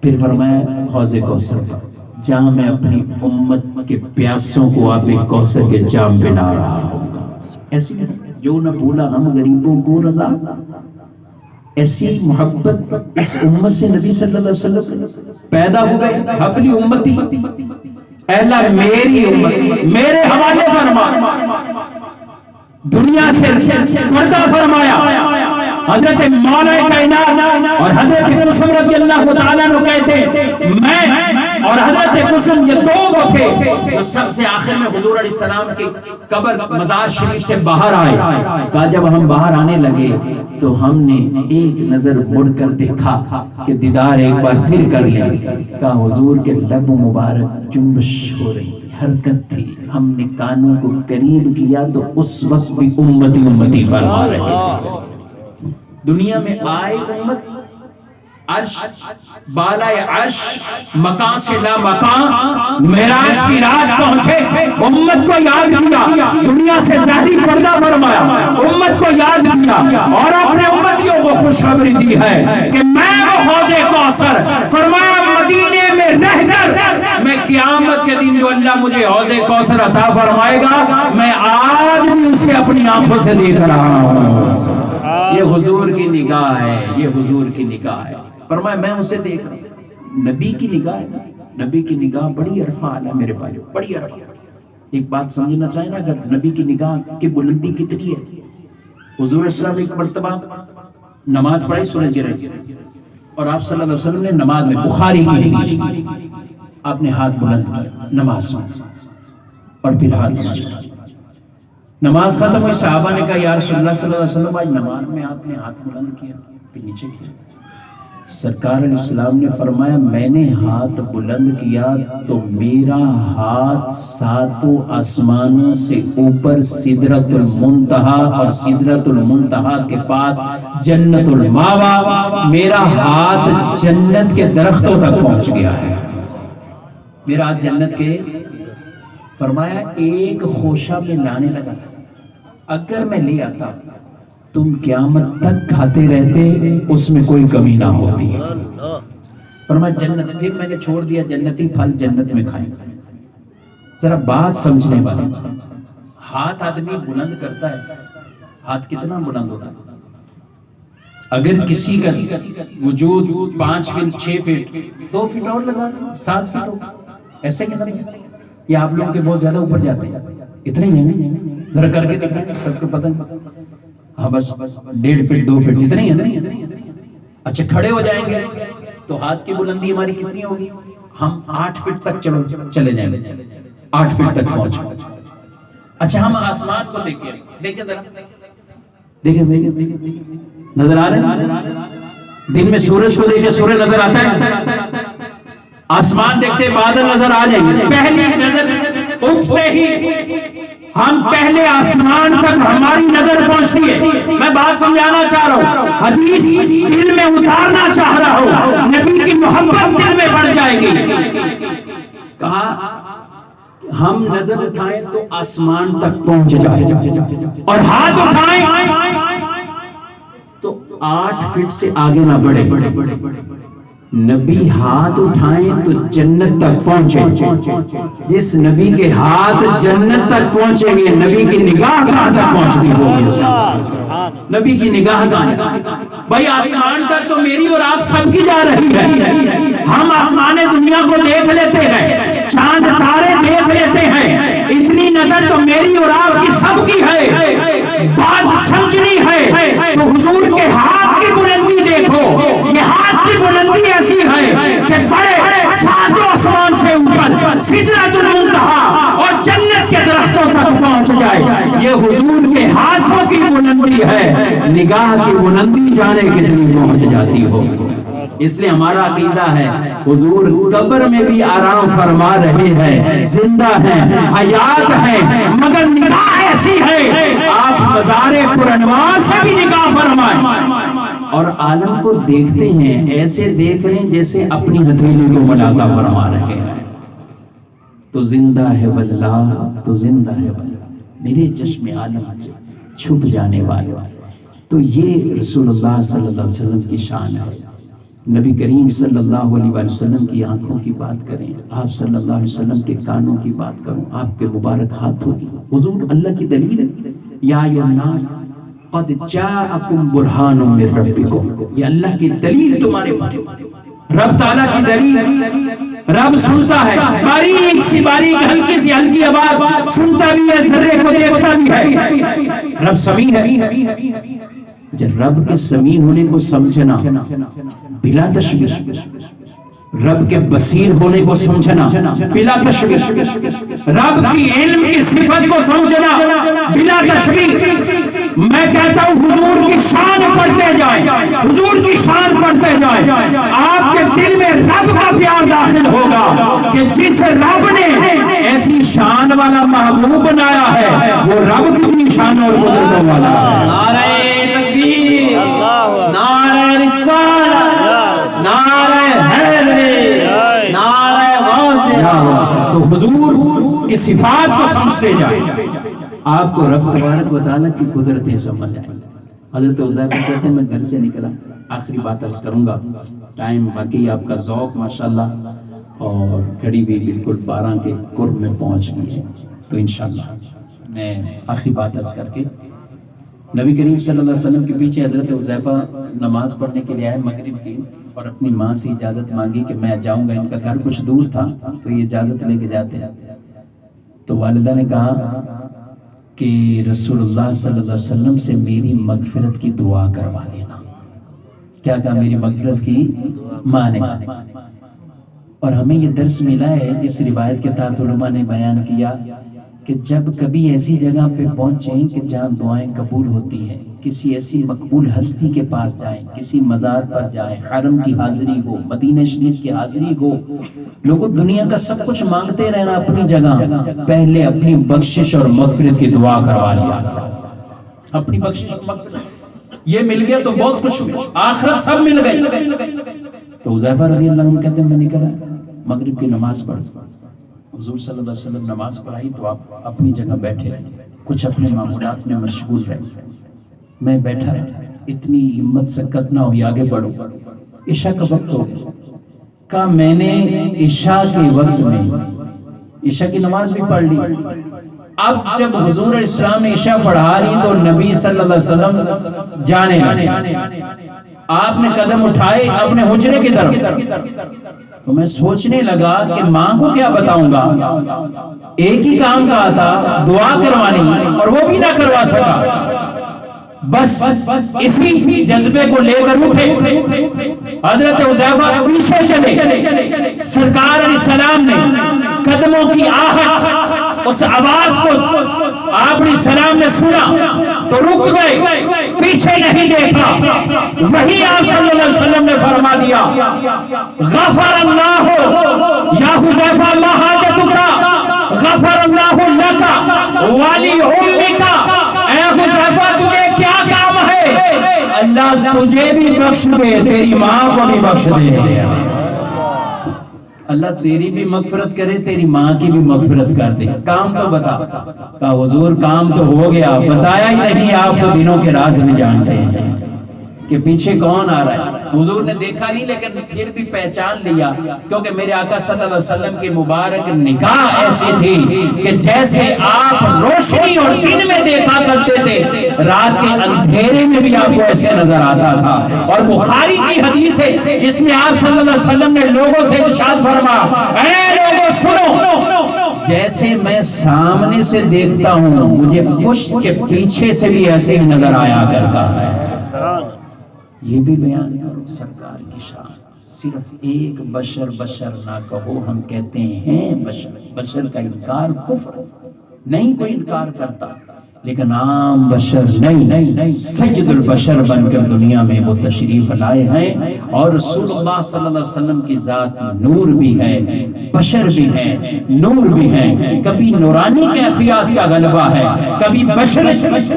پھر فرمایا حوض کوثر، جہاں میں اپنی امت کے پیاسوں کو آب کوثر کے جام پلا رہا ہوں۔ ایسی جو نہ بھولا ہم غریبوں کو رضا، ایسی محبت اس امت سے نبی صلی اللہ علیہ وسلم پیدا ہو گئے۔ اپنی امتی، اے اللہ میری امت میرے حوالے فرما، دنیا سے پردہ فرمایا۔ حضرت مولا کائنات اور حضرت قسم رضی اللہ تعالیٰ عنہ کہتے ہیں میں اور حضرت قسم یہ دو وہ تھے جو سب سے آخر میں حضور علیہ السلام کے قبر مزار شریف سے باہر آئے۔ کہا جب ہم باہر آنے لگے تو ہم نے ایک نظر مڑ کر دیکھا کہ دیدار ایک بار پھر کر لیں۔ کہا حضور کے لب مبارک جنبش ہو رہی حرکت تھی، ہم نے کانوں کو قریب کیا تو اس وقت بھی امتی امتی فرما رہے تھے۔ دنیا میں آئے امت، عرش بالائے عرش، مکان سے لا مکان، معراج کی رات پہنچے، امت کو یاد کیا، دنیا سے ظاہری پردہ فرمایا، امت کو یاد کیا اور اپنے امتیوں کو خوشخبری دی ہے کہ میں وہ حوض کوثر، فرمایا مدینے میں رہ کر میں قیامت کے دن جو اللہ مجھے حوض کوثر عطا فرمائے گا میں آج بھی اسے اپنی آنکھوں سے دیکھ رہا ہوں۔ یہ حضور کی نگاہ ہے، یہ حضور کی نگاہ ہے۔ فرمایا میں اسے دیکھ رہا ہوں، نبی کی نگاہ ہے، نبی کی نگاہ بڑی عرفہ ہے میرے بھائیو، بڑی عرفہ۔ ایک بات سمجھنا چاہیں نا، اگر نبی کی نگاہ کی بلندی کتنی ہے۔ حضور اسلام ایک مرتبہ نماز پڑھی، سورج گر رہی اور آپ صلی اللہ علیہ وسلم نے نماز میں، بخاری کی حدیث، آپ نے ہاتھ بلند کیا نماز میں اور پھر ہاتھ بلند کیا۔ نماز ختم ہوئی، صحابہ نے کہا یا رسول اللہ صلی اللہ علیہ وسلم آج نماز میں آپ نے ہاتھ بلند کیا پھر نیچے کیا۔ سرکار علیہ السلام نے فرمایا میں نے ہاتھ بلند کیا تو میرا ہاتھ ساتوں آسمانوں سے اوپر سدرۃ المنتہا اور سدرۃ المنتہا کے پاس جنت الماوا، میرا ہاتھ جنت کے درختوں تک پہنچ گیا ہے، میرا ہاتھ جنت کے، فرمایا ایک خوشہ میں لانے لگا، اگر میں لے آتا تم قیامت تک کھاتے رہتے، اس میں کوئی کمی نہ ہوتی۔ فرمایا جنت، پھر میں نے چھوڑ دیا جنتی پھل جنت میں کھائیں۔ ذرا بات سمجھنے والی، ہاتھ آدمی بلند کرتا ہے، ہاتھ کتنا بلند ہوتا ہے؟ اگر کسی کا وجود 5 فٹ 6 فٹ 2 فٹ اور لگا 7 فٹ ہو، ایسے کیا نہیں؟ یا آپ لوگوں کے بہت زیادہ اوپر جاتے ہیں، اتنے ہی ہیں، ذرا کر کے دیکھیں سب کو پتہ ہے۔ ہاں بس 1.5 فٹ 2 فٹ اتنے ہی ہے. اچھا کھڑے ہو جائیں گے تو ہاتھ کی بلندی ہماری کتنی ہوگی؟ ہم 8 فٹ تک چلے جائیں گے, 8 فٹ تک پہنچ. اچھا ہم آسمان کو دیکھیں نظر آ رہے ہیں؟ دن میں سورج کو دیکھے سورج نظر آتا ہے, آسمان دیکھتے بادل نظر آ جائیں گے. پہلی نظر اٹھتے ہی ہم پہلے آسمان تک ہماری نظر پہنچتی ہے. میں بات سمجھانا چاہ رہا ہوں, حدیث دل میں اتارنا چاہ رہا ہوں, نبی کی محبت دل میں بڑھ جائے گی. کہا ہم نظر اٹھائیں تو آسمان تک پہنچ جائے اور ہاتھ اٹھائیں تو 8 فٹ سے آگے نہ بڑھے. نبی ہاتھ اٹھائیں تو جنت تک پہنچے. جس نبی کے ہاتھ جنت تک پہنچیں گے, نبی کی نگاہ کہاں تک پہنچتی ہوگی؟ نبی کی نگاہ کہاں؟ بھائی آسمان تک تو میری اور آپ سب کی جا رہی ہے. ہم آسمان دنیا کو دیکھ لیتے ہیں, چاند تارے دیکھ لیتے ہیں, اتنی نظر تو میری اور آپ کی سب کی ہے. بات سمجھنی ہے تو حضور کے ہاتھ کی بلندی دیکھو. یہ ہاتھ کی بلندی ایسی ہے کہ بڑے ساتوں آسمان سے اوپر سدرۃ المنتہا اور جنت کے درختوں تک پہنچ جائے. یہ حضور کے ہاتھوں کی بلندی ہے. نگاہ کی بلندی جانے کتنی پہنچ جاتی ہو. اس لیے ہمارا عقیدہ ہے حضور قبر میں بھی آرام فرما رہے ہیں, زندہ ہیں, حیات ہیں, مگر نگاہ ایسی ہے آپ مزار پرانوار سے بھی نگاہ فرمائیں اور عالم کو دیکھتے ہیں, ایسے دیکھ رہے ہیں جیسے اپنی ہتھیلی کو ملازہ فرما رہے ہیں. تو زندہ ہے واللہ, تو زندہ ہے واللہ, میرے چشم عالم سے چھپ جانے والا. تو یہ رسول اللہ صلی اللہ علیہ وسلم کی شان ہے. نبی کریم صلی اللہ علیہ وسلم کی آنکھوں کی بات کریں, آپ صلی اللہ علیہ وسلم کے کانوں کی بات کروں, آپ کے مبارک ہاتھوں کی. حضور اللہ کی دلیل ہے, یا ایھا الناس قد جاءکم برہان من ربکم. یہ اللہ کی دلیل تمہارے پاس, رب تعالیٰ کی دلیل. رب سنتا ہے, باریک سی باریک ہلکی سی ہلکی آواز سنتا بھی ہے, ذرے کو دیکھتا بھی ہے. رب سمیع ہے. جب رب کے سمیع ہونے کو سمجھنا بلا تشویش, رب کے بصیر ہونے کو سمجھنا بلا تشویش, رب کی علم کی صفت کو سمجھنا بلا تشویش. میں کہتا ہوں حضور کی شان پڑھتے جائیں, حضور کی شان پڑھتے جائیں, آپ کے دل میں رب کا پیار داخل ہوگا کہ جس رب نے ایسی شان والا محبوب بنایا ہے وہ رب کتنی شان اور قدرتوں والا ہے. نعرہ تکبیر, نعرہ رسالت, نعرہ حیدری, نعرہ غوث. تو حضور کی صفات کو سمجھتے جائیں, آپ کو رب تبارک و تعالیٰ کی قدرتیں سمجھ آئیں. حضرت حذیفہ کہتے ہیں میں گھر سے نکلا, آخری بات عرض کروں گا, ٹائم باقی آپ کا ذوق ماشاءاللہ, اور گھڑی بھی بالکل 12 کے قرب میں پہنچ گئی ہے. تو انشاءاللہ میں آخری بات عرض کر کے, نبی کریم صلی اللہ علیہ وسلم کے پیچھے حضرت حذیفہ نماز پڑھنے کے لیے آئے مغرب کی, اور اپنی ماں سے اجازت مانگی کہ میں جاؤں گا. ان کا گھر کچھ دور تھا تو یہ اجازت لے کے جاتے ہیں. تو والدہ نے کہا کہ رسول اللہ صلی اللہ علیہ وسلم سے میری مغفرت کی دعا کروا لینا. کیا کہا؟ میری مغفرت کی ماں نے. اور ہمیں یہ درس ملا ہے, اس روایت کے تحت علماء نے بیان کیا کہ جب کبھی ایسی جگہ پہ پہنچیں کہ جہاں دعائیں قبول ہوتی ہیں, کسی ایسی مقبول ہستی کے پاس جائیں, کسی مزار پر جائیں, حرم کی حاضری ہو, مدینہ شریف کی حاضری ہو, لوگوں دنیا کا سب کچھ مانگتے رہنا اپنی جگہ, پہلے اپنی بخشش اور مغفرت کی دعا کروا لیا. اپنی بخشش اور مغفرت یہ مل گیا تو بہت کچھ ہوا, آخرت سب مل گئی. تو حذیفہ رضی اللہ عنہ کہتے ہیں میں نکلا, مغرب کی نماز پڑھ, حضور صلی اللہ علیہ وسلم نماز پڑھائی تو آپ اپنی جگہ بیٹھے رہے, کچھ اپنے معمولات میں مشغول رہے. میں بیٹھا رہا, اتنی ہمت سکت نہ ہوئی, آگے بڑھو. عشاء کا وقت ہو گیا. کہا میں نے عشاء کے وقت میں عشاء کی نماز بھی پڑھ لی. اب جب حضور اسلام نے عشاء پڑھا لی تو نبی صلی اللہ علیہ وسلم جانے لگے. آپ نے قدم اٹھائے اپنے حجرے کی طرف. تو میں سوچنے لگا کہ ماں کو کیا بتاؤں گا, ایک ہی کام کہا تھا دعا کروانی, اور وہ بھی نہ کروا سکا. بس اسی جذبے کو لے کر اٹھے، حضرت حذیفہ پیچھے چلے، سرکار علیہ السلام نے قدموں کی آہٹ، اس آواز کو آپ علیہ السلام نے سنا تو رک گئے، پیچھے نہیں دیکھا۔ وہی آپ صلی اللہ علیہ وسلم نے فرما دیا، غفر اللہ یا حذیفہ ما حاجتک، غفر اللہ لک ولی امک، اے حذیفہ تجھے کیا کام ہے؟ اللہ تجھے بھی بخش دے، تیری ماں کو بھی بخش دے۔ اللہ تیری بھی مغفرت کرے، تیری ماں کی بھی مغفرت کر دے۔ کام تو بتا، کہا حضور کام تو ہو گیا، بتایا ہی نہیں، آپ تو دنوں کے راز میں جانتے ہیں کہ پیچھے کون آ رہا ہے۔ حضور نے دیکھا نہیں لیکن پھر بھی پہچان لیا، کیونکہ میرے آقا صلی اللہ علیہ وسلم کی مبارک نگاہ ایسی تھی کہ جیسے آپ روشنی اور دن میں دیکھا کرتے تھے، رات کے اندھیرے میں بھی آپ کو ایسے نظر آتا تھا۔ اور بخاری کی حدیث ہے جس میں آپ صلی اللہ علیہ وسلم نے لوگوں سے ارشاد فرمایا، اے لوگوں سنو، جیسے میں سامنے سے دیکھتا ہوں مجھے پشت کے پیچھے سے بھی ایسے ہی نظر آیا کرتا ہے۔ یہ بھی بیان کرو سرکار کی شان، صرف ایک بشر نہ کہو، ہم کہتے ہیں بشر کا انکار کفر، نہیں کوئی انکار کرتا، لیکن عام بشر نہیں، سید البشر بن کر دنیا میں وہ تشریف لائے ہیں۔ اور رسول اللہ صلی اللہ علیہ وسلم کی ذات نور بھی ہے، بشر بھی ہے، نور بھی ہے، کبھی نورانی کیفیات کا غلبہ ہے، کبھی بشر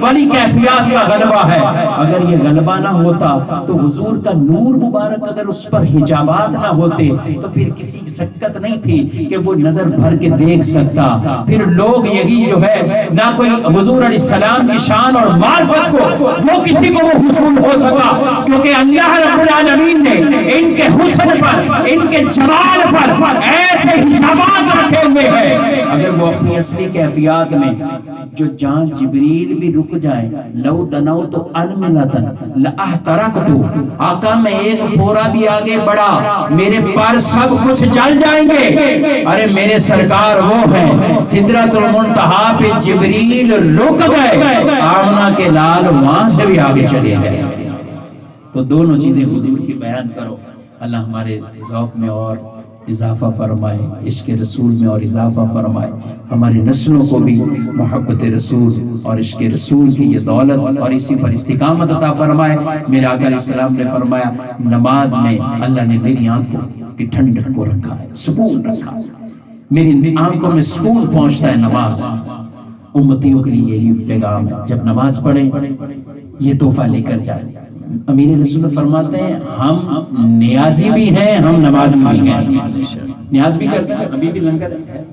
والی کیفیات کا غلبہ ہے۔ اگر یہ غلبہ نہ ہوتا تو حضور کا نور مبارک اگر اس پر حجابات نہ ہوتے تو پھر کسی کی سکت نہیں تھی کہ وہ نظر بھر کے دیکھ سکتا۔ پھر لوگ یہی جو ہے نہ کوئی حضور علیہ السلام کی شان اور معرفت کو وہ کسی کو وہ حصول ہو سکا، کیونکہ اللہ رب العالمین نے ان کے حسن پر، ان کے جمال پر ایسے حجابات رکھے ہوئے ہیں۔ اگر وہ اپنی اصلی کیفیات میں جو جان جبریل بھی رک جائے، لو دنوت انملتن لاحترقت، آقا میں ایک پورا بھی آگے بڑھا میرے پر سب کچھ جل جائیں گے۔ ارے میرے سرکار وہ ہیں سدرۃ المنتہا پہ جبریل رک گئے، آمنہ کے لال وہاں سے بھی آگے چلے گئے۔ تو دونوں چیزیں حضور کی بیان کرو، اللہ ہمارے ذوق میں اور اضافہ فرمائے، عشق رسول میں اور اضافہ فرمائے، ہماری نسلوں کو بھی محبت رسول اور عشق رسول کی یہ دولت اور اسی پر استقامت عطا فرمائے۔ میرے آقا علیہ السلام نے فرمایا، نماز میں اللہ نے میری آنکھوں کی ٹھنڈک کو رکھا ہے، سکون رکھا ہے، میری آنکھوں میں سکون پہنچتا ہے نماز۔ امتیوں کے لیے یہی پیغام ہے، جب نماز پڑھیں یہ تحفہ لے کر جائیں۔ امیر رسول فرماتے ہیں ہم نیازی بھی ہیں، ہم نمازی بھی ہیں، نیاز بھی کرتے ہیں۔ ابھی بھی لنگر ہے،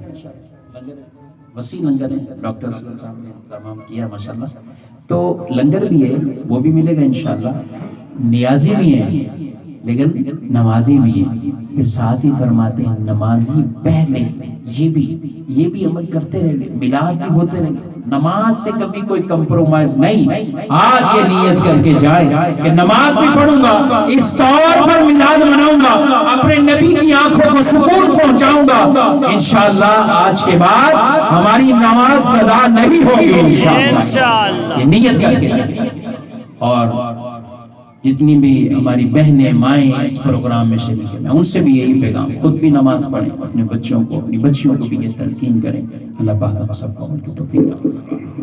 وسیع لنگر ہے، ڈاکٹر صاحب نے تمام کیا ماشاءاللہ، تو لنگر بھی ہے وہ بھی ملے گا انشاءاللہ، نیازی بھی ہیں لیکن نمازی بھی ہیں۔ پھر ساتھ ہی فرماتے ہیں نمازی پہلے یہ بھی عمل کرتے رہیں گے، میلاد بھی ہوتے رہیں گے، نماز سے کبھی کوئی کمپرومائز نہیں۔ آج یہ نیت کر کے جائے کہ نماز بھی پڑھوں گا، اس طور پر میلاد مناؤں گا، اپنے نبی کی آنکھوں کو سکون پہنچاؤں گا، انشاءاللہ آج کے بعد ہماری نماز قضا نہیں ہوگی انشاءاللہ۔ یہ نیت کر کے، اور جتنی بھی ہماری بہنیں مائیں اس پروگرام میں شریک ہیں، میں ان سے بھی یہی پیغام، خود بھی نماز پڑھیں، اپنے بچوں کو، اپنی بچیوں کو بھی یہ تلقین کریں۔ اللہ پاک ہم سب کو عمل کی توفیق دے۔